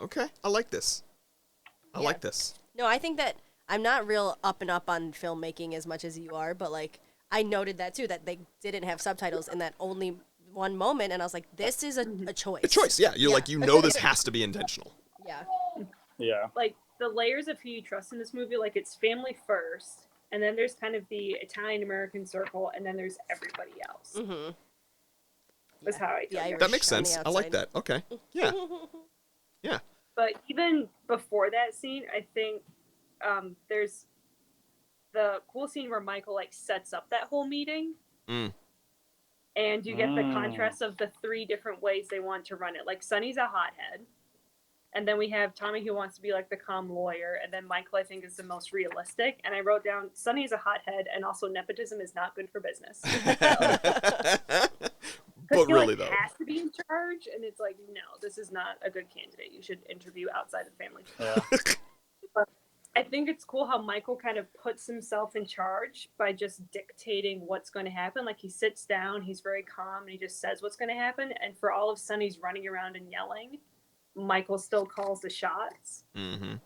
Okay, I like this. I like this. No, I think that I'm not real up and up on filmmaking as much as you are, but like I noted that too, that they didn't have subtitles in that only one moment, and I was like, this is a choice. A choice, yeah. You're like, this has to be intentional. Yeah. Like the layers of who you trust in this movie, like it's family first, and then there's kind of the Italian American circle, and then there's everybody else. That's how I do it. That makes sense. I like that. Okay. Yeah. Yeah. But even before that scene, I think there's the cool scene where Michael like sets up that whole meeting. And you get the contrast of the three different ways they want to run it. Like Sonny's a hothead. And then we have Tommy who wants to be like the calm lawyer. And then Michael, I think, is the most realistic. And I wrote down Sonny's a hothead, and also nepotism is not good for business. But really, though, has to be in charge, and it's like, no, this is not a good candidate. You should interview outside of family. But I think it's cool how Michael kind of puts himself in charge by just dictating what's going to happen. Like he sits down, he's very calm, and he just says what's going to happen. And for all of Sonny's running around and yelling, Michael still calls the shots. And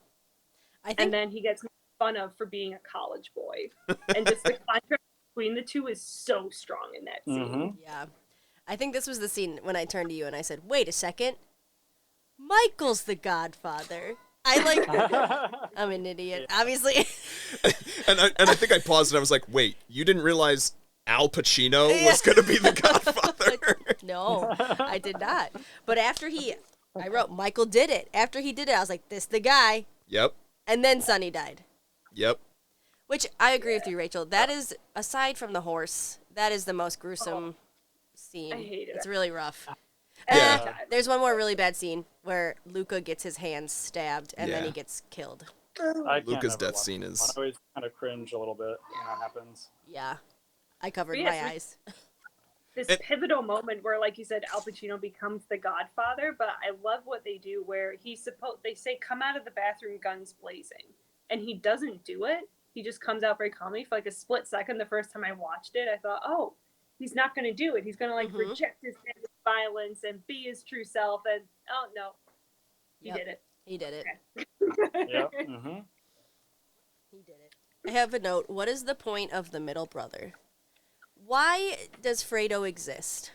then he gets made fun of for being a college boy. And just the contrast between the two is so strong in that scene. Yeah. I think this was the scene when I turned to you and I said, wait a second. Michael's the Godfather. I'm an idiot, obviously. and I think I paused and I was like, wait, you didn't realize Al Pacino was going to be the Godfather? No, I did not. But I wrote, Michael did it. After he did it, I was like, this the guy. Yep. And then Sonny died. Yep. Which I agree with you, Rachel. That is, aside from the horse, that is the most gruesome scene. I hate it. It's really rough. Yeah. There's one more really bad scene where Luca gets his hands stabbed and then he gets killed. Luca's death scene is... I always kind of cringe a little bit when that happens. Yeah. I covered my eyes. This pivotal moment where, like you said, Al Pacino becomes the Godfather, but I love what they do where they say, come out of the bathroom guns blazing. And he doesn't do it. He just comes out very calmly. For like a split second, the first time I watched it, I thought, oh, he's not going to do it. He's going to like reject his violence and be his true self. And oh no, he did it. He did it. Okay. He did it. I have a note. What is the point of the middle brother? Why does Fredo exist?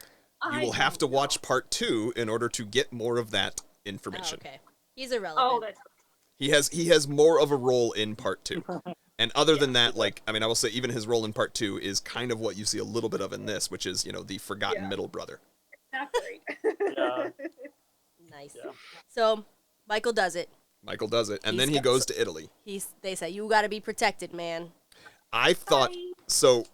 You will have to watch part 2 in order to get more of that information. Oh, okay. He's irrelevant. Oh, that's... He has more of a role in part 2. And other than that, like, I mean, I will say even his role in part 2 is kind of what you see a little bit of in this, which is, the forgotten middle brother. Not great. Nice. Yeah. So Michael does it. And then he goes to Italy. They say, you got to be protected, man. I thought, so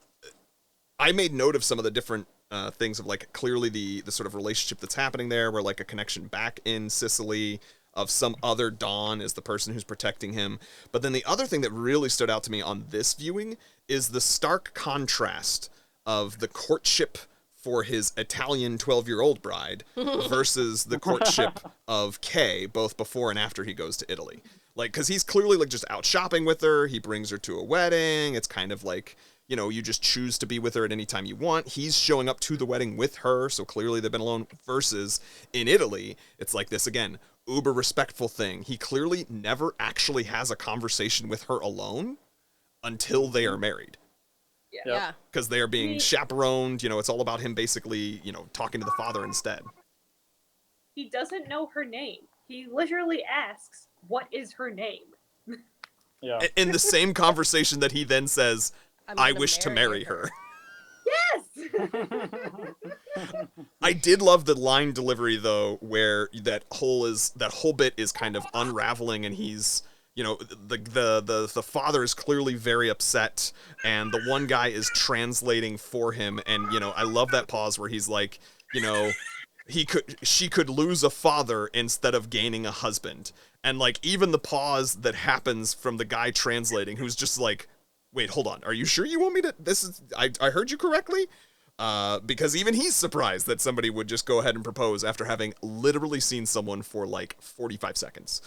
I made note of some of the different things of like clearly the sort of relationship that's happening there, where like a connection back in Sicily of some other Don is the person who's protecting him. But then the other thing that really stood out to me on this viewing is the stark contrast of the courtship for his Italian 12-year-old bride versus the courtship of Kay, both before and after he goes to Italy. Like, because he's clearly, like, just out shopping with her. He brings her to a wedding. It's kind of like, you know, you just choose to be with her at any time you want. He's showing up to the wedding with her, so clearly they've been alone. Versus in Italy, it's like this, again, uber respectful thing. He clearly never actually has a conversation with her alone until they are married. Yeah. Because they are being chaperoned. You know, it's all about him basically, you know, talking to the father instead. He doesn't know her name. He literally asks, "What is her name?" Yeah. In the same conversation that he then says, I wish to marry her. Yes! I did love the line delivery, though, where that whole bit is kind of unraveling, and he's, you know, the father is clearly very upset, and the one guy is translating for him, and, you know, I love that pause where he's like, you know, she could lose a father instead of gaining a husband. And, like, even the pause that happens from the guy translating, who's just like, wait, hold on, are you sure you want me to, I heard you correctly? Because even he's surprised that somebody would just go ahead and propose after having literally seen someone for, like, 45 seconds.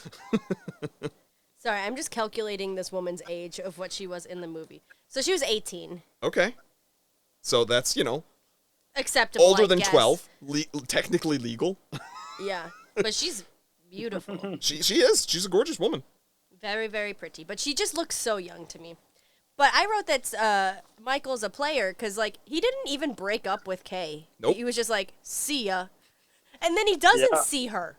Sorry, I'm just calculating this woman's age of what she was in the movie. So she was 18. Okay. So that's, you know, Acceptable, older I than guess. 12, technically legal. Yeah, but she's beautiful. She is. She's a gorgeous woman. Very, very pretty. But she just looks so young to me. But I wrote that Michael's a player because, like, he didn't even break up with Kay. Nope. He was just like, see ya. And then he doesn't see her.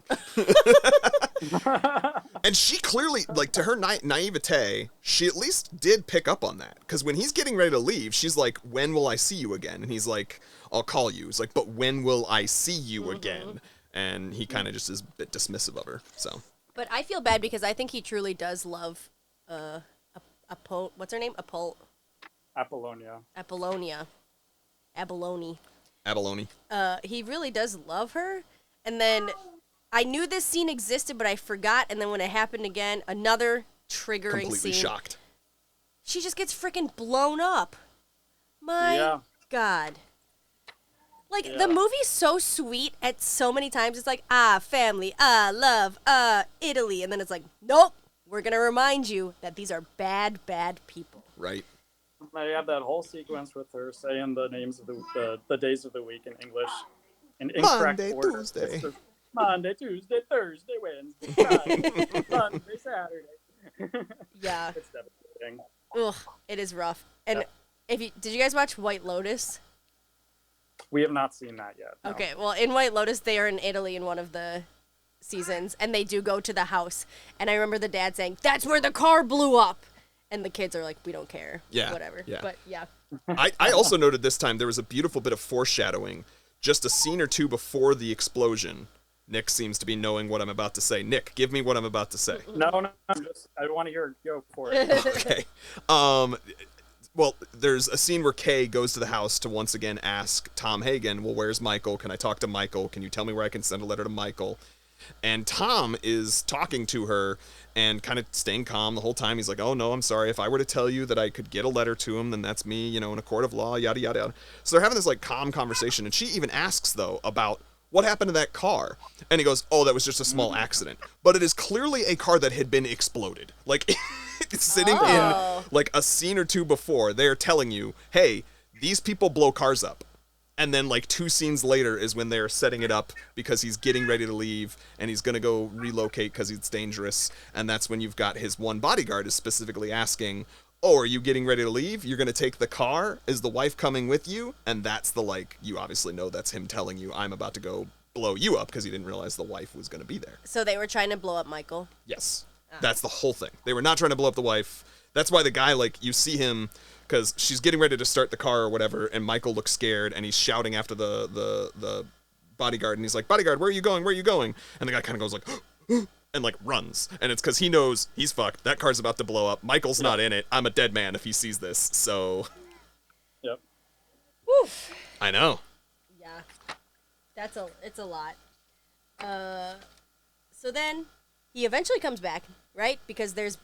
And she clearly, like, to her naivete, she at least did pick up on that. Because when he's getting ready to leave, she's like, when will I see you again? And he's like, I'll call you. It's like, but when will I see you again? And he kind of just is a bit dismissive of her, so. But I feel bad because I think he truly does love what's her name? Apollonia. Abalone. Abalone. He really does love her. And then I knew this scene existed, but I forgot. And then when it happened again, another triggering Completely scene. shocked. She just gets freaking blown up. My God. Like, the movie's so sweet at so many times. It's like, family, love, Italy. And then it's like, nope, we're going to remind you that these are bad, bad people. Right. I have that whole sequence with her saying the names of the days of the week in English. In incorrect Monday, order. Tuesday. It's just Monday, Tuesday, Thursday, Wednesday, Friday, Sunday, Saturday. Yeah. It's devastating. Ugh, it is rough. And did you guys watch White Lotus? We have not seen that yet. No. Okay, well, in White Lotus, they are in Italy in one of the seasons, and they do go to the house. And I remember the dad saying, that's where the car blew up. And the kids are like, we don't care. Yeah. Whatever. Yeah. But, yeah. I also noted this time there was a beautiful bit of foreshadowing. Just a scene or two before the explosion. Nick seems to be knowing what I'm about to say. Nick, give me what I'm about to say. No, I want to hear it. Go for it. Okay. Well, there's a scene where Kay goes to the house to once again ask Tom Hagen, well, where's Michael? Can I talk to Michael? Can you tell me where I can send a letter to Michael? And Tom is talking to her and kind of staying calm the whole time. He's like, oh, no, I'm sorry. If I were to tell you that I could get a letter to him, then that's me, you know, in a court of law, yada, yada, yada. So they're having this, like, calm conversation. And she even asks, though, about what happened to that car? And he goes, oh, that was just a small accident. But it is clearly a car that had been exploded. Like, it's sitting in, like, a scene or two before. They're telling you, hey, these people blow cars up. And then, like, 2 scenes later is when they're setting it up because he's getting ready to leave and he's going to go relocate because it's dangerous. And that's when you've got his one bodyguard is specifically asking, oh, are you getting ready to leave? You're going to take the car? Is the wife coming with you? And that's the, like, you obviously know that's him telling you, I'm about to go blow you up because he didn't realize the wife was going to be there. So they were trying to blow up Michael? Yes. That's the whole thing. They were not trying to blow up the wife. That's why the guy, like, you see him because she's getting ready to start the car or whatever, and Michael looks scared, and he's shouting after the bodyguard, and he's like, bodyguard, where are you going? Where are you going? And the guy kind of goes like, and, like, runs. And it's because he knows he's fucked. That car's about to blow up. Michael's not in it. I'm a dead man if he sees this, so. Yep. Woof. I know. Yeah. It's a lot. So then he eventually comes back, right? Because there's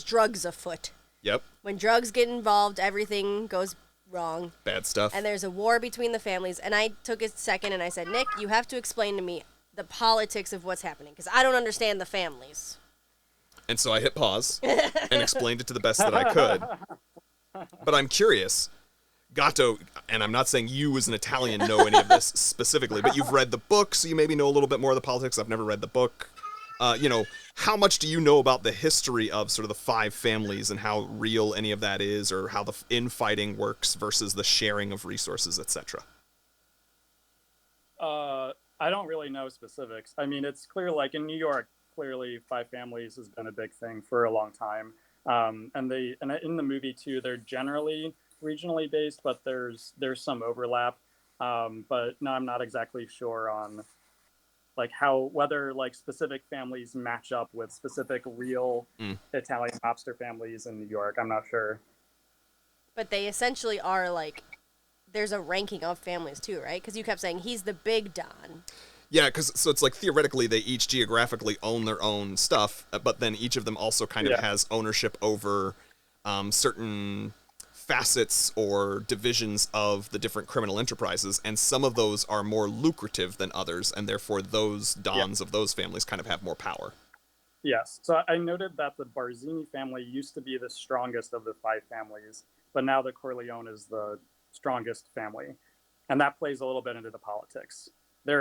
drugs afoot. Yep. When drugs get involved, everything goes wrong. Bad stuff. And there's a war between the families. And I took a second and I said, Nick, you have to explain to me the politics of what's happening because I don't understand the families. And so I hit pause and explained it to the best that I could. But I'm curious, Gatto, and I'm not saying you as an Italian know any of this specifically, but you've read the book, so you maybe know a little bit more of the politics. I've never read the book. How much do you know about the history of sort of the 5 families and how real any of that is, or how the infighting works versus the sharing of resources, etc.? I don't really know specifics. I mean, it's clear, like in New York, clearly 5 families has been a big thing for a long time. And in the movie too, they're generally regionally based, but there's some overlap. But no, I'm not exactly sure on like whether like specific families match up with specific real Italian mobster families in New York. I'm not sure. But they essentially are like, there's a ranking of families too, right? Because you kept saying he's the big Don. Yeah, so it's like theoretically they each geographically own their own stuff, but then each of them also kind of has ownership over certain facets or divisions of the different criminal enterprises, and some of those are more lucrative than others, and therefore those Dons of those families kind of have more power. Yes, so I noted that the Barzini family used to be the strongest of the 5 families, but now the Corleone is the strongest family, and that plays a little bit into the politics. They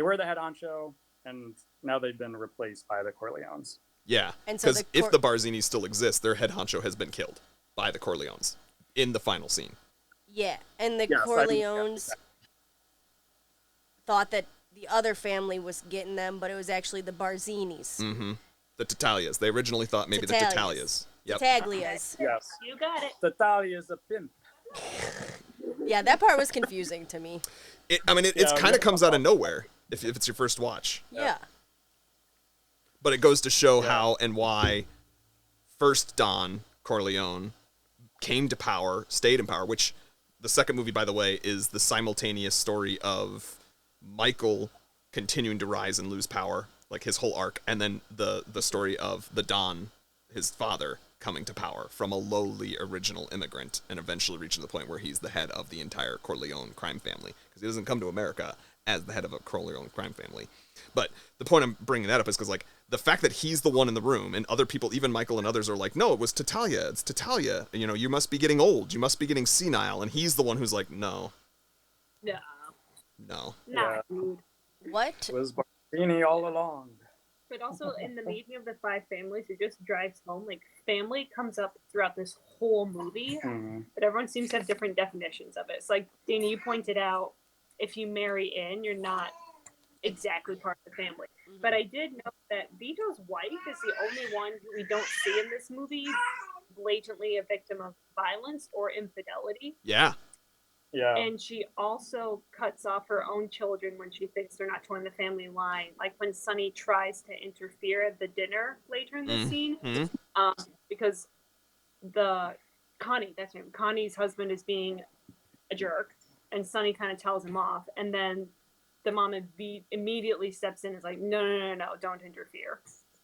were the head honcho, and now they've been replaced by the Corleones. Yeah, because if the Barzinis still exist, their head honcho has been killed by the Corleones in the final scene. Yeah, and the Corleones thought that the other family was getting them, but it was actually the Barzinis. Mm-hmm. The Tattaglias. They originally thought maybe the Tattaglias. Yep. Tattaglias. Yes. You got it. Tattaglia's a pimp. Yeah, that part was confusing to me. It kind of comes out of nowhere if it's your first watch. Yeah. But it goes to show how and why first Don Corleone came to power, stayed in power, which the second movie, by the way, is the simultaneous story of Michael continuing to rise and lose power, like his whole arc, and then the story of the Don, his father, coming to power from a lowly original immigrant and eventually reaching the point where he's the head of the entire Corleone crime family, because he doesn't come to America as the head of a Corleone crime family. But the point I'm bringing that up is because, like, the fact that he's the one in the room and other people, even Michael and others, are like, no, it was Tattaglia. It's Tattaglia. You know, you must be getting old. You must be getting senile. And he's the one who's like, no. Not What? It was Barzini all along. But also in the meeting of the 5 families, it just drives home, like, family comes up throughout this whole movie, but everyone seems to have different definitions of it. It's like, Dani, you pointed out, if you marry in, you're not exactly part of the family. But I did know that Vito's wife is the only one who we don't see in this movie blatantly a victim of violence or infidelity. Yeah. Yeah. And she also cuts off her own children when she thinks they're not towing the family line. Like when Sonny tries to interfere at the dinner later in the scene, because Connie's husband is being a jerk, and Sonny kind of tells him off, and then the mom immediately steps in and is like, no, don't interfere.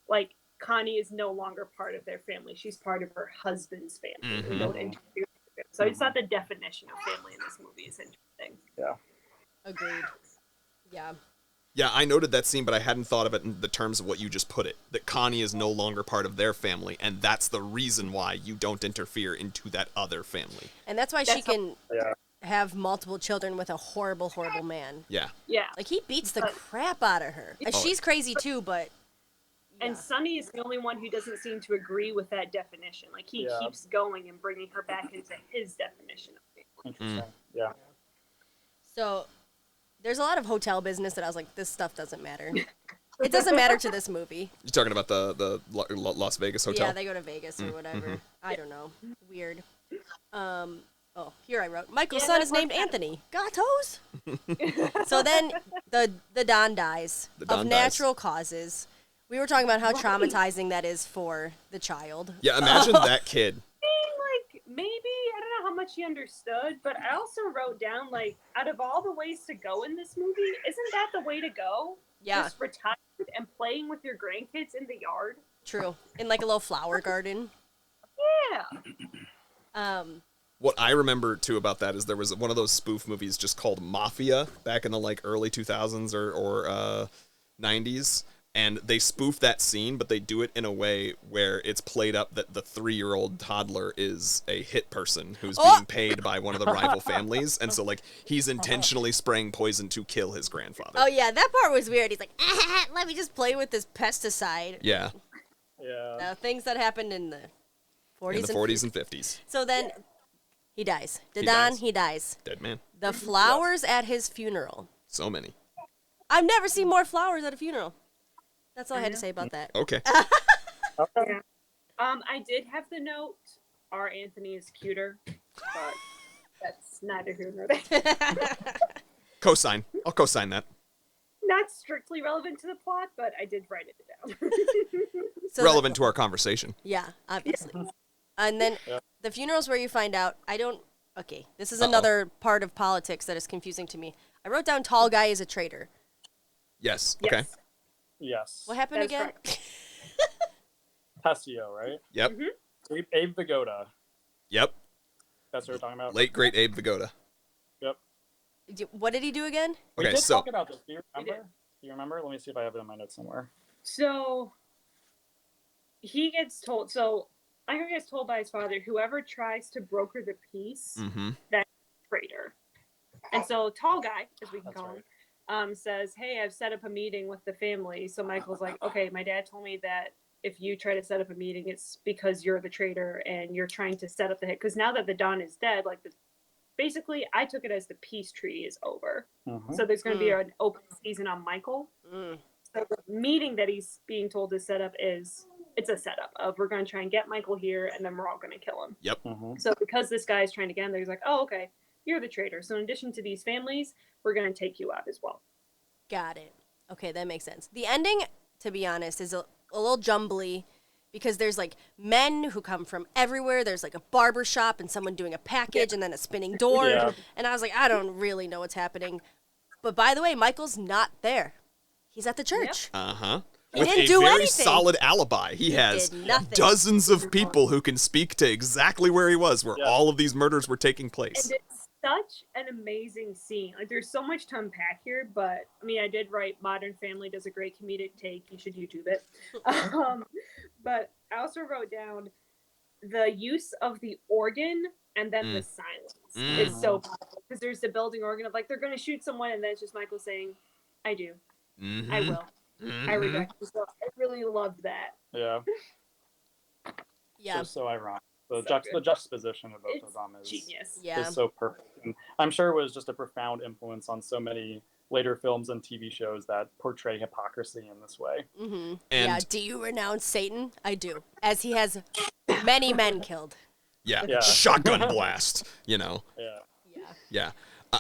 Like, Connie is no longer part of their family. She's part of her husband's family. Mm-hmm. Don't interfere. So I just thought the definition of family in this movie is interesting. Yeah. Agreed. Yeah. Yeah, I noted that scene, but I hadn't thought of it in the terms of what you just put it. That Connie is no longer part of their family, and that's the reason why you don't interfere into that other family. And that's why she can have multiple children with a horrible, horrible man. Yeah. Yeah. Like, he beats the crap out of her. She's crazy too, but... Yeah. And Sonny is the only one who doesn't seem to agree with that definition. Like, he keeps going and bringing her back into his definition of family. Interesting. Yeah. So, there's a lot of hotel business that I was like, this stuff doesn't matter. It doesn't matter to this movie. You're talking about the Las Vegas hotel? Yeah, they go to Vegas or whatever. I don't know. Weird. Here I wrote, Michael's son is named Anthony. Gatos? So then the Don dies of natural causes. We were talking about how traumatizing that is for the child. Yeah, imagine that kid. Like, maybe, I don't know how much he understood, but I also wrote down, like, out of all the ways to go in this movie, isn't that the way to go? Yeah. Just retired and playing with your grandkids in the yard. True. In, like, a little flower garden. Yeah. What I remember too about that is there was one of those spoof movies just called Mafia back in the like early 2000s or 90s, and they spoof that scene, but they do it in a way where it's played up that the 3-year-old toddler is a hit person who's being paid by one of the rival families, and so like he's intentionally spraying poison to kill his grandfather. Oh yeah, that part was weird. He's like, let me just play with this pesticide. Yeah. Yeah. Things that happened in the 40s, In the 40s and 50s. So then he dies. He Dadan, dies. he dies. Dead man. The flowers at his funeral. So many. I've never seen more flowers at a funeral. That's all I had to say about that. Okay. Yeah. I did have the note, our Anthony is cuter, but that's neither here nor there. Cosign. I'll cosign that. Not strictly relevant to the plot, but I did write it down. So Relevant to our conversation. Yeah, obviously. And then the funeral's where you find out. Okay, this is Uh-oh. another part of politics that is confusing to me. I wrote down tall guy is a traitor. Yes. Okay. Yes. Yes. What happened That is again? Tessio, right? Yep. Abe Vigoda. Yep. That's what we're talking about. Late great Abe Vigoda. Yep. What did he do again? We Okay, did so talk about this. Do you remember? Do you remember? Let me see if I have it in my notes somewhere. So he gets told. So Michael gets told by his father, whoever tries to broker the peace, mm-hmm. that's a traitor. And so tall guy, as we can That's call right. him, says, "Hey, I've set up a meeting with the family." So Michael's like, "Okay, my dad told me that if you try to set up a meeting, it's because you're the traitor and you're trying to set up the hit. Because now that the Don is dead, like basically, I took it as the peace treaty is over. Mhm. So there's going to be an open season on Michael. Mm. So the meeting that he's being told to set up it's a setup of we're going to try and get Michael here, and then we're all going to kill him. Yep. Mhm. So because this guy is trying to get him there, he's like, "Oh, okay, you're the traitor. So in addition to these families, we're going to take you out as well." Got it. Okay, that makes sense. The ending, to be honest, is a little jumbly because there's like men who come from everywhere. There's like a barber shop and someone doing a package and then a spinning door. Yeah. And I was like, I don't really know what's happening. But by the way, Michael's not there. He's at the church. Uh-huh. He With didn't a do very anything. solid alibi. He has did nothing. dozens of people who can speak to exactly where he was, where Yeah. all of these murders were taking place. And it's such an amazing scene. Like there's so much to unpack here, but I mean, I did write Modern Family does a great comedic take. You should YouTube it. But I also wrote down the use of the organ and then the silence is so powerful because there's the building organ of like they're going to shoot someone and then it's just Michael saying, "I do, Mhm. I will, I Mhm. reject you." So I really loved that. Yeah. Yeah. So ironic. The, So the good. juxtaposition of both It's of them is genius. Yeah. is so perfect. And I'm sure it was just a profound influence on so many later films and TV shows that portray hypocrisy in this way. Mm-hmm. And- Yeah. Do you renounce Satan? I do. As he has many men killed. Yeah. Yeah. Shotgun blast, you know. Yeah. Yeah. Yeah.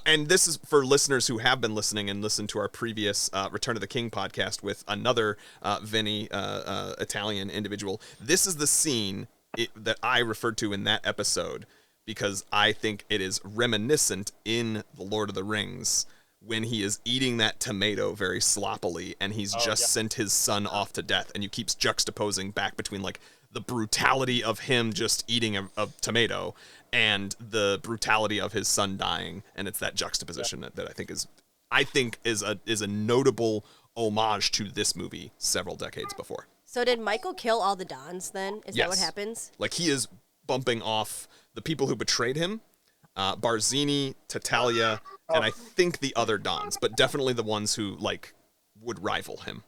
And this is for listeners who have been listening and listened to our previous Return of the King podcast with another Vinny Italian individual. This is the scene that I referred to in that episode because I think it is reminiscent in The Lord of the Rings when he is eating that tomato very sloppily and he's just sent his son off to death, and you keep juxtaposing back between like the brutality of him just eating a tomato and the brutality of his son dying, and it's that juxtaposition that I think is a notable homage to this movie several decades before. So did Michael kill all the Dons then? Is that what Yes. happens? Like he is bumping off the people who betrayed him, Barzini, Tatalia, and I think the other Dons, but definitely the ones who like would rival him.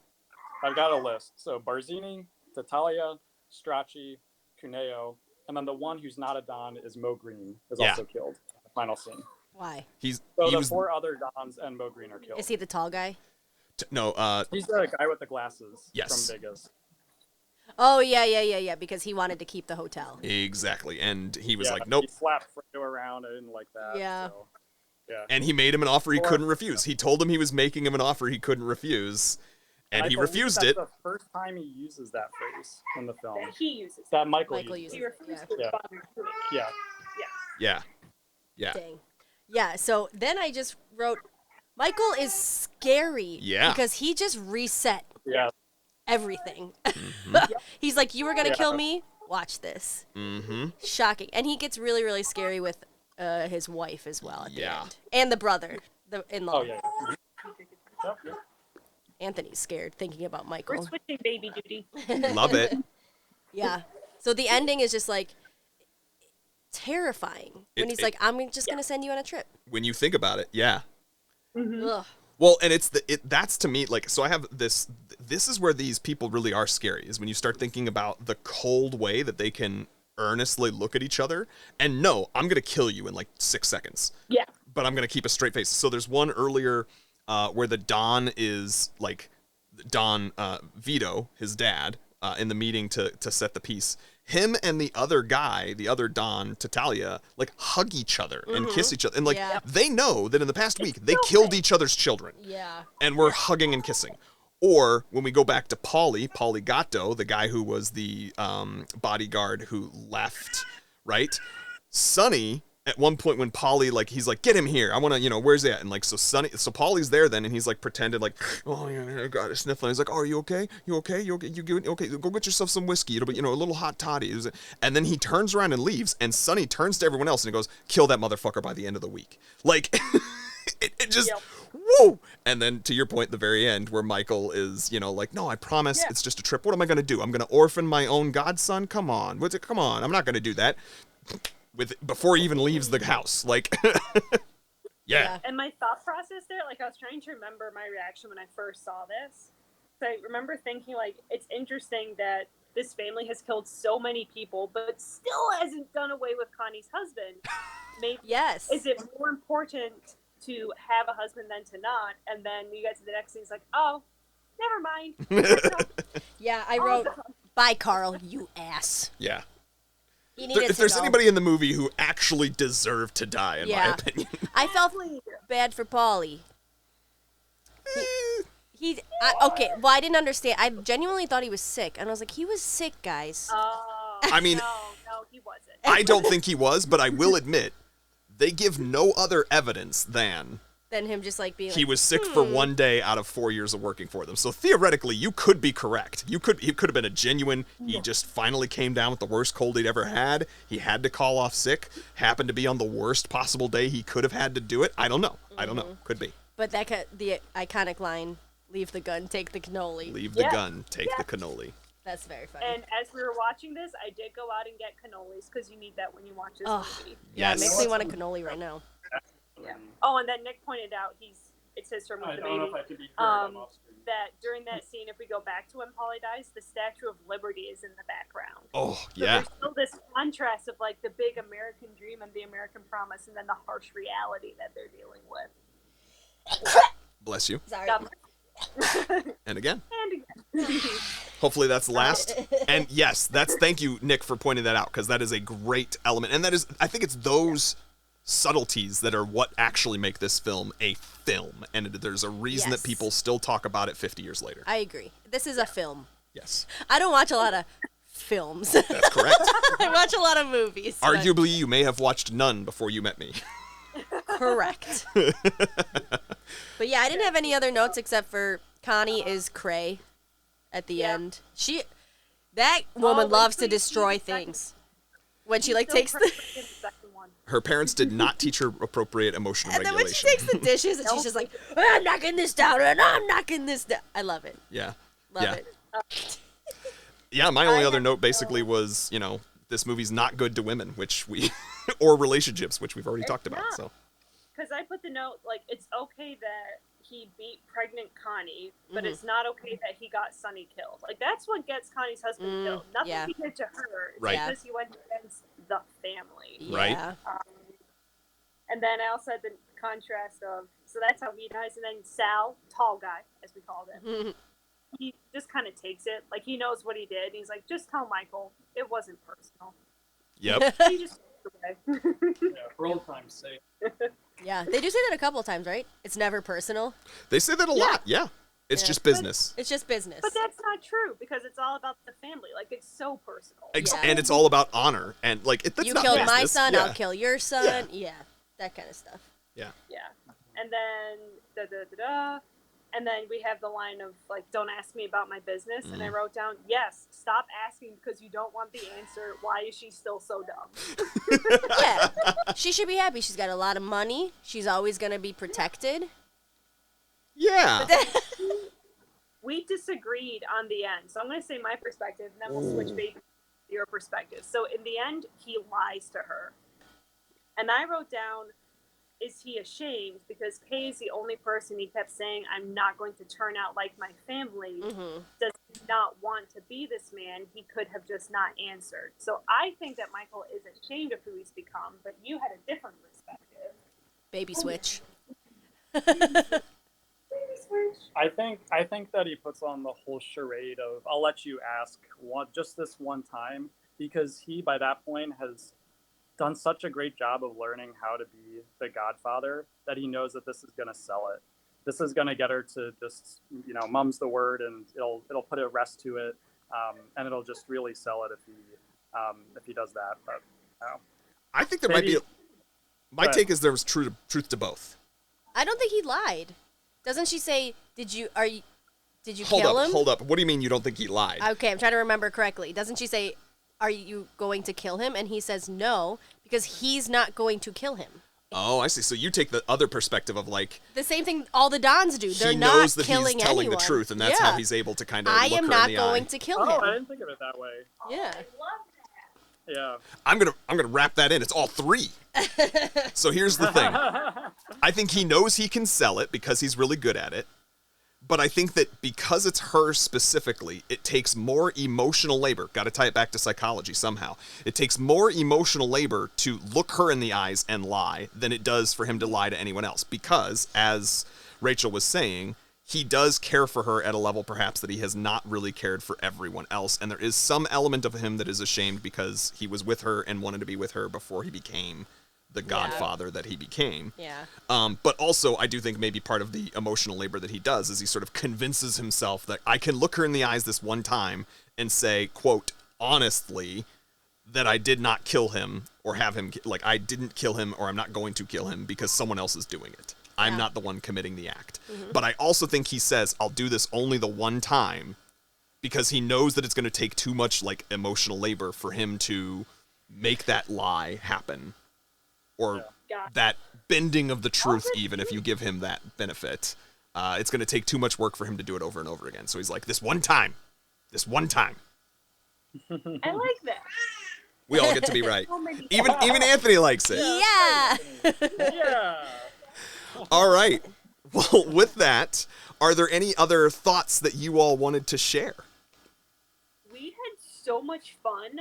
I've got a list. So Barzini, Tatalia, Strachey, Cuneo, and then the one who's not a Don is Mo Green, is Yeah. also killed in the final scene. Why? He So the was 4 other Dons and Mo Green are killed. Is he the tall guy? no, He's the guy with the glasses Yes. from Vegas. Oh, yeah, because he wanted to keep the hotel. exactly, and he was Yeah, like, nope. He slapped Fredo around. I didn't like that. Yeah. So, yeah. And he made him an offer he Or- couldn't refuse. He told him he was making him an offer he couldn't refuse, and I he believe refused that's it. the first time he uses that phrase in the film. That he uses. That Michael Michael uses. He refers Yeah. to Yeah. his father doing it. Yeah. Yeah, yeah, Dang. Yeah, so then I just wrote, Michael is scary. Yeah. Because he just reset Yeah. everything. Mm-hmm. He's like, you were going to Yeah. kill me? watch this. Mm-hmm. Shocking. And he gets really, really scary with his wife as well at the Yeah. end. And the brother, the in-law. Oh yeah. Yep, yep. Anthony's scared thinking about We're Michael. switching baby duty. Love it. Yeah. So the ending is just like terrifying. When he's like, I'm just going to send you on a trip. When you think about it, yeah. Ugh. Well, and that's to me, like, so I have this is where these people really are scary, is when you start thinking about the cold way that they can earnestly look at each other and no, I'm going to kill you in like 6 seconds. Yeah. But I'm going to keep a straight face. So there's one earlier where the Don is like, Don Vito, his dad, in the meeting to set the peace. Him and the other guy, the other Don, Tatalia, like hug each other and kiss each other. And like, Yeah. they know that in the past week, they killed each other's children. Yeah. And we're hugging and kissing. Or when we go back to Paulie Gatto, the guy who was the bodyguard who left, right? Sonny, at one point when Paulie, like, he's like, get him here. I want to, where's he at? And like, so Paulie's there then, and he's like pretended like, oh, yeah, I got a sniffle. He's like, oh, are you okay? You okay? You okay? You good? Okay, go get yourself some whiskey. It'll be, a little hot toddy. And then he turns around and leaves, and Sonny turns to everyone else and he goes, kill that motherfucker by the end of the week. Like, it just, whoa. And then to your point, the very end where Michael is, like, no, I promise it's just a trip. What am I going to do? I'm going to orphan my own godson? Come on. Come on. I'm not going to do that. Before he even leaves the house, like, yeah. And my thought process there, like, I was trying to remember my reaction when I first saw this. So I remember thinking, like, it's interesting that this family has killed so many people, but still hasn't done away with Connie's husband. Maybe Yes. is it more important to have a husband than to not? And then you get to the next thing, it's like, oh, never mind. Yeah, I wrote, bye, Carl, you ass. Yeah. He needed If to there's go. anybody in the movie who actually deserved to die, in my opinion. I felt bad for Paulie. Okay, well, I didn't understand. I genuinely thought he was sick. And I was like, he was sick, guys. I mean, no, he wasn't. I don't think he was, but I will admit, they give no other evidence than Him just like being he like, was sick for 1 day out of 4 years of working for them. So theoretically, you could be correct. He could have been a genuine, he just finally came down with the worst cold he'd ever had. He had to call off sick, happened to be on the worst possible day he could have had to do it. I don't know. Could be. But the iconic line, leave the gun, take the cannoli. Leave the gun, take the cannoli. That's very funny. And as we were watching this, I did go out and get cannolis because you need that when you watch this movie. Yeah, Yes. it makes me want a cannoli right now. Yeah. Oh, and then Nick pointed out it says from I the don't know baby if I can be clear I'm off screen. that during that scene, if we go back to when Polly dies, the Statue of Liberty is in the background. Oh, So yeah. there's still this contrast of like the big American dream and the American promise, and then the harsh reality that they're dealing with. Bless you. Sorry. God bless. And again. And again. Hopefully that's the last. And yes, thank you, Nick, for pointing that out, because that is a great element. And I think it's those subtleties that are what actually make this film a film. And there's a reason that people still talk about it 50 years later. I agree. This is a film. Yes. I don't watch a lot of films. That's correct. I watch a lot of movies. but- Arguably, you may have watched none before you met me. Correct. But yeah, I didn't have any other notes except for Connie is cray at the end. That woman loves to destroy things. When she like takes the Her parents did not teach her appropriate emotional and then when regulation. she takes the dishes and she's just like, I'm knocking this down and I'm knocking this down. I love it. Yeah. Love Yeah. it. Yeah, my only other note basically was, this movie's not good to women, or relationships, which we've already talked about. So. Because I put the note, like, it's okay that he beat pregnant Connie, but it's not okay that he got Sonny killed. Like, that's what gets Connie's husband killed. Nothing he did to her. It's Right. because he went against the family. Right. Yeah. And then I also had the contrast of, so that's how he dies. And then Sal, tall guy, as we called him, he just kind of takes it. Like, he knows what he did. He's like, just tell Michael. It wasn't personal. Yep. He just away. For old time's sake. Yeah, they do say that a couple of times, right? It's never personal. They say that a lot. Yeah. It's Yeah. just business. It's just business. But that's not true because it's all about the family. Like, it's so personal. Yeah. And it's all about honor. And, like, that's You not killed business. my son, Yeah. I'll kill your son. Yeah, that kind of stuff. Yeah. Yeah. And then, And then we have the line of, like, don't ask me about my business. And I Mm. wrote down, yes, stop asking because you don't want the answer. Why is she still so dumb? Yeah. She should be happy. She's got a lot of money. She's always going to be protected. Yeah. We disagreed on the end. So I'm going to say my perspective, and then we'll switch back to your perspective. So in the end, he lies to her. And I wrote down, is he ashamed? Because Kay is the only person he kept saying, I'm not going to turn out like my family. Does he not want to be this man? He could have just not answered. So I think that Michael is ashamed of who he's become, but you had a different perspective. Baby switch. I think that he puts on the whole charade of I'll let you ask just this one time, because he by that point has done such a great job of learning how to be the Godfather that he knows that this is going to sell it. This is going to get her to just, mum's the word, and it'll put a rest to it, and it'll just really sell it if he does that. But I think there might be. My take is there was truth to both. I don't think he lied. Doesn't she say, did you kill him? Hold up. What do you mean you don't think he lied? Okay, I'm trying to remember correctly. Doesn't she say, are you going to kill him? And he says no, because he's not going to kill him. Oh, I see. So you take the other perspective of, like, The same thing all the Dons do. They're he not knows that killing he's telling anyone. the truth, and that's how he's able to kind of I look am her not in the going eye. to kill I him. didn't think of it that way. Yeah. I love that. Yeah. I'm gonna wrap that in. It's all three. So here's the thing. I think he knows he can sell it because he's really good at it. But I think that because it's her specifically, it takes more emotional labor. Got to tie it back to psychology somehow. It takes more emotional labor to look her in the eyes and lie than it does for him to lie to anyone else. Because, as Rachel was saying, he does care for her at a level perhaps that he has not really cared for everyone else. And there is some element of him that is ashamed because he was with her and wanted to be with her before he became the Godfather that he became. Yeah. But also, I do think maybe part of the emotional labor that he does is he sort of convinces himself that I can look her in the eyes this one time and say, quote, honestly, that I did not kill him or have him, like, I didn't kill him or I'm not going to kill him because someone else is doing it. I'm not the one committing the act. But I also think he says, I'll do this only the one time because he knows that it's going to take too much, like, emotional labor for him to make that lie happen. Or that bending of the truth, even if you give him that benefit. It's going to take too much work for him to do it over and over again. So he's like, this one time. I like that. We all get to be right. Even Anthony likes it. Yeah. Yeah. All right. Well, with that, are there any other thoughts that you all wanted to share? We had so much fun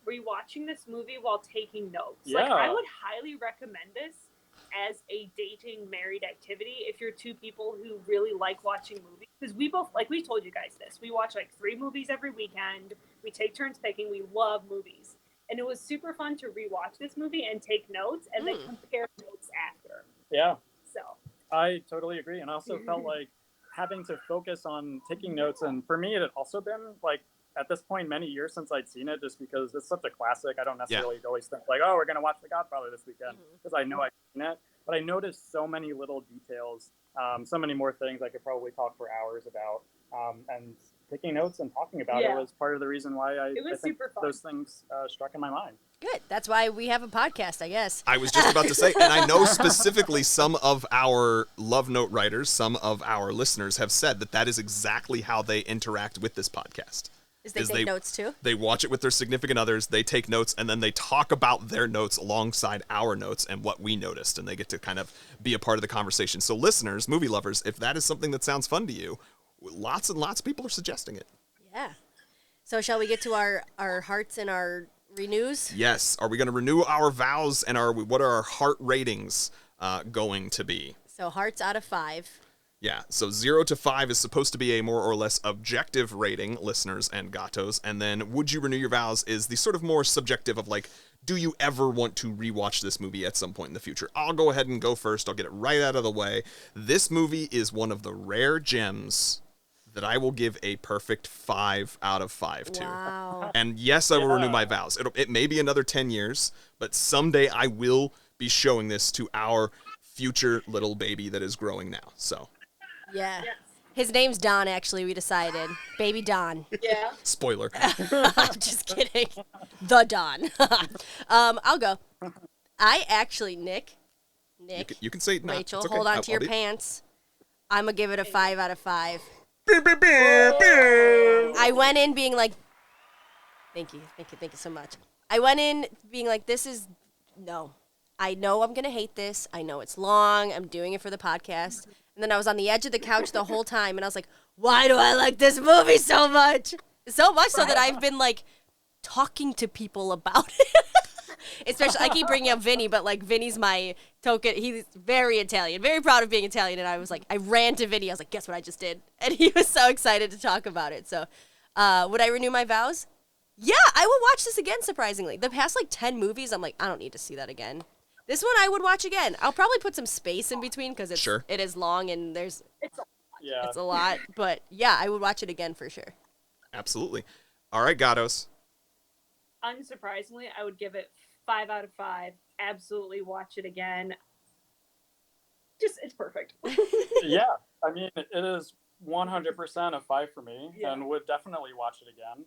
rewatching this movie while taking notes. Yeah. Like, I would highly recommend this as a dating married activity if you're two people who really like watching movies. Because we both, like, we told you guys this, we watch like 3 movies every weekend. We take turns picking. We love movies. And it was super fun to rewatch this movie and take notes and then compare notes after. Yeah. So I totally agree. And I also felt like having to focus on taking notes. And for me, it had also been like, at this point, many years since I'd seen it, just because it's such a classic. I don't necessarily always think like, oh, we're going to watch The Godfather this weekend, because I know I've seen it. But I noticed so many little details, so many more things I could probably talk for hours about. And taking notes and talking about it was part of the reason why I think super fun. those things struck in my mind. Good. That's why we have a podcast, I guess. I was just about to say, and I know specifically some of our Love Note writers, some of our listeners have said that that is exactly how they interact with this podcast. Is they take notes too? They watch it with their significant others, they take notes, and then they talk about their notes alongside our notes and what we noticed, and they get to kind of be a part of the conversation. So listeners, movie lovers, if that is something that sounds fun to you, lots and lots of people are suggesting it. Yeah. So shall we get to our hearts and our renews? Yes. Are we going to renew our vows, and what are our heart ratings going to be? So hearts out of 5. Yeah, so 0 to 5 is supposed to be a more or less objective rating, listeners and gatos, and then would you renew your vows is the sort of more subjective of like, do you ever want to rewatch this movie at some point in the future? I'll go ahead and go first. I'll get it right out of the way. This movie is one of the rare gems that I will give a perfect 5 out of 5 to. Wow. And yes, I will renew my vows. It may be another 10 years, but someday I will be showing this to our future little baby that is growing now, so... Yeah. Yes. His name's Don, actually, we decided. Baby Don. Yeah. Spoiler. I'm just kidding. The Don. I'll go. I actually, Nick, You can say no. Rachel, it's okay. hold on to your I'll be- pants. I'm going to give it a 5 out of 5. Beep, beep, beep, beep. I went in being like, thank you so much. I went in being like, no. I know I'm going to hate this. I know it's long. I'm doing it for the podcast. And then I was on the edge of the couch the whole time, and I was like, why do I like this movie so much? So much so that I've been, like, talking to people about it. Especially, I keep bringing up Vinny, but, like, Vinny's my token. He's very Italian, very proud of being Italian. And I was like, I ran to Vinny. I was like, guess what I just did? And he was so excited to talk about it. So, would I renew my vows? Yeah, I will watch this again, surprisingly. The past, like, 10 movies, I'm like, I don't need to see that again. This one I would watch again. I'll probably put some space in between because it is long and it's a lot. But yeah, I would watch it again for sure. Absolutely. All right, Gattos. Unsurprisingly, I would give it 5 out of 5. Absolutely watch it again. It's perfect. Yeah, I mean, it is 100% a 5 for me, and would definitely watch it again.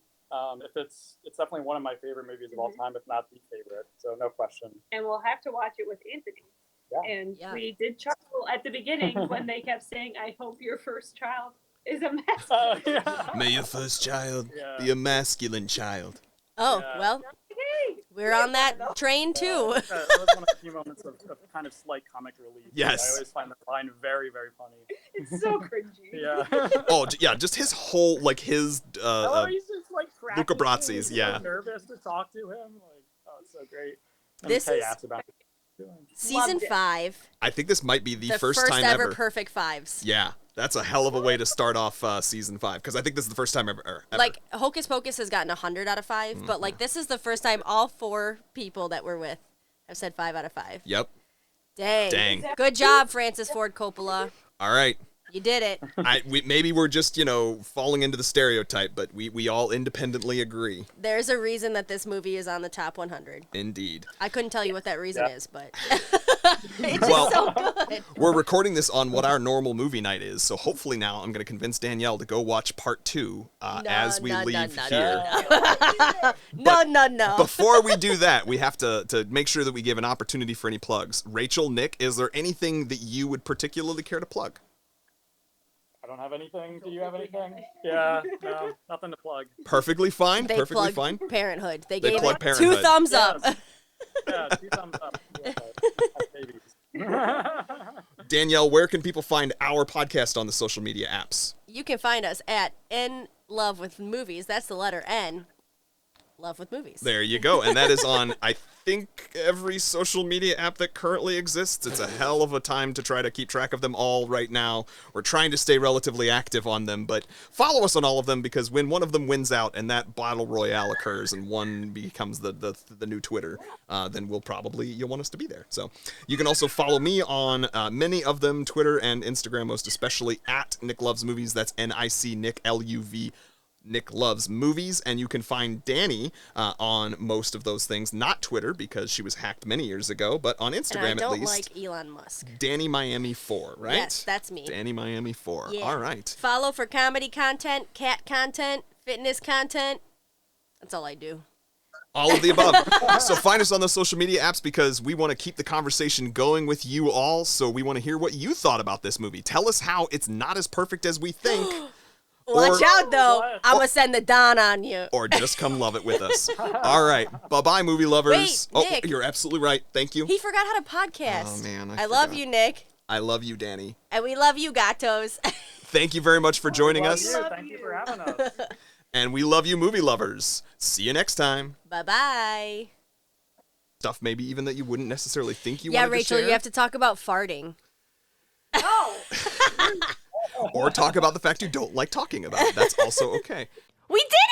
It's definitely one of my favorite movies of all time, if not the favorite. So no question. And we'll have to watch it with Anthony. Yeah. And we did chuckle at the beginning when they kept saying, "I hope your first child is a mess." Yeah. May your first child be a masculine child. Oh, Yeah. well, Hey, we're on that train too. That was one of the few moments of kind of slight comic relief. Yes. I always find that line very, very funny. it's so cringy. Yeah. Oh, yeah, just his whole, like, his, He's just like cracking. Luca Brazzi's, He's so yeah. nervous to talk to him. Like, oh, it's so great. And This Kay is- asked about it. Season Loved it. 5. I think this might be the The first time ever ever. perfect 5s. Yeah, that's a hell of a way to start off season 5, because I think this is the first time ever. Like, Hocus Pocus has gotten 100 out of 5, but, like, this is the first time all 4 people that we're with have said 5 out of 5. Yep. Dang. Dang. Good job, Francis Ford Coppola. All right. You did it. Maybe we're just, falling into the stereotype, but we all independently agree. There's a reason that this movie is on the top 100. Indeed. I couldn't tell you what that reason is, but it's Well, just so good. We're recording this on what our normal movie night is, so hopefully now I'm going to convince Danielle to go watch part 2 as we leave here. No. Before we do that, we have to make sure that we give an opportunity for any plugs. Rachel, Nick, is there anything that you would particularly care to plug? I don't have anything. Do you have anything? Yeah, no, nothing to plug. Perfectly fine. They Perfectly plugged fine. Parenthood. They They gave plugged it 2 Parenthood. thumbs up. Yes. Yeah, 2 thumbs up. Babies. Danielle, where can people find our podcast on the social media apps? You can find us at In Love with Movies. That's the letter N. Love with Movies. There you go. And that is on, I think, every social media app that currently exists. It's a hell of a time to try to keep track of them all right now. We're trying to stay relatively active on them, but follow us on all of them, because when one of them wins out and that battle royale occurs and one becomes the new Twitter, then you'll want us to be there. So you can also follow me on many of them, Twitter and Instagram, most especially at Nick Loves Movies. That's N-I-C, Nick, L-U-V, Nick Loves Movies, and you can find Dani on most of those things. Not Twitter, because she was hacked many years ago, but on Instagram and I don't at least. like Elon Musk. Dani Miami 4, right? Yes, that's me. Dani Miami 4. Yeah. All right. Follow for comedy content, cat content, fitness content. That's all I do. All of the above. So find us on those social media apps, because we want to keep the conversation going with you all. So we want to hear what you thought about this movie. Tell us how it's not as perfect as we think. Watch out, though. What? I'm going to send the Don on you. Or just come love it with us. All right. Bye-bye, movie lovers. Wait, Nick. You're absolutely right. Thank you. He forgot how to podcast. Oh, man, I love forgot. you, Nick. I love you, Dani. And we love you, gatos. Thank you very much for joining Love us. you. Thank you for having us. And we love you, movie lovers. See you next time. Bye-bye. Stuff maybe even that you wouldn't necessarily think you Yeah, wanted Rachel, to share. you have to talk about farting. Oh, Or talk about the fact you don't like talking about it. That's also okay. We did!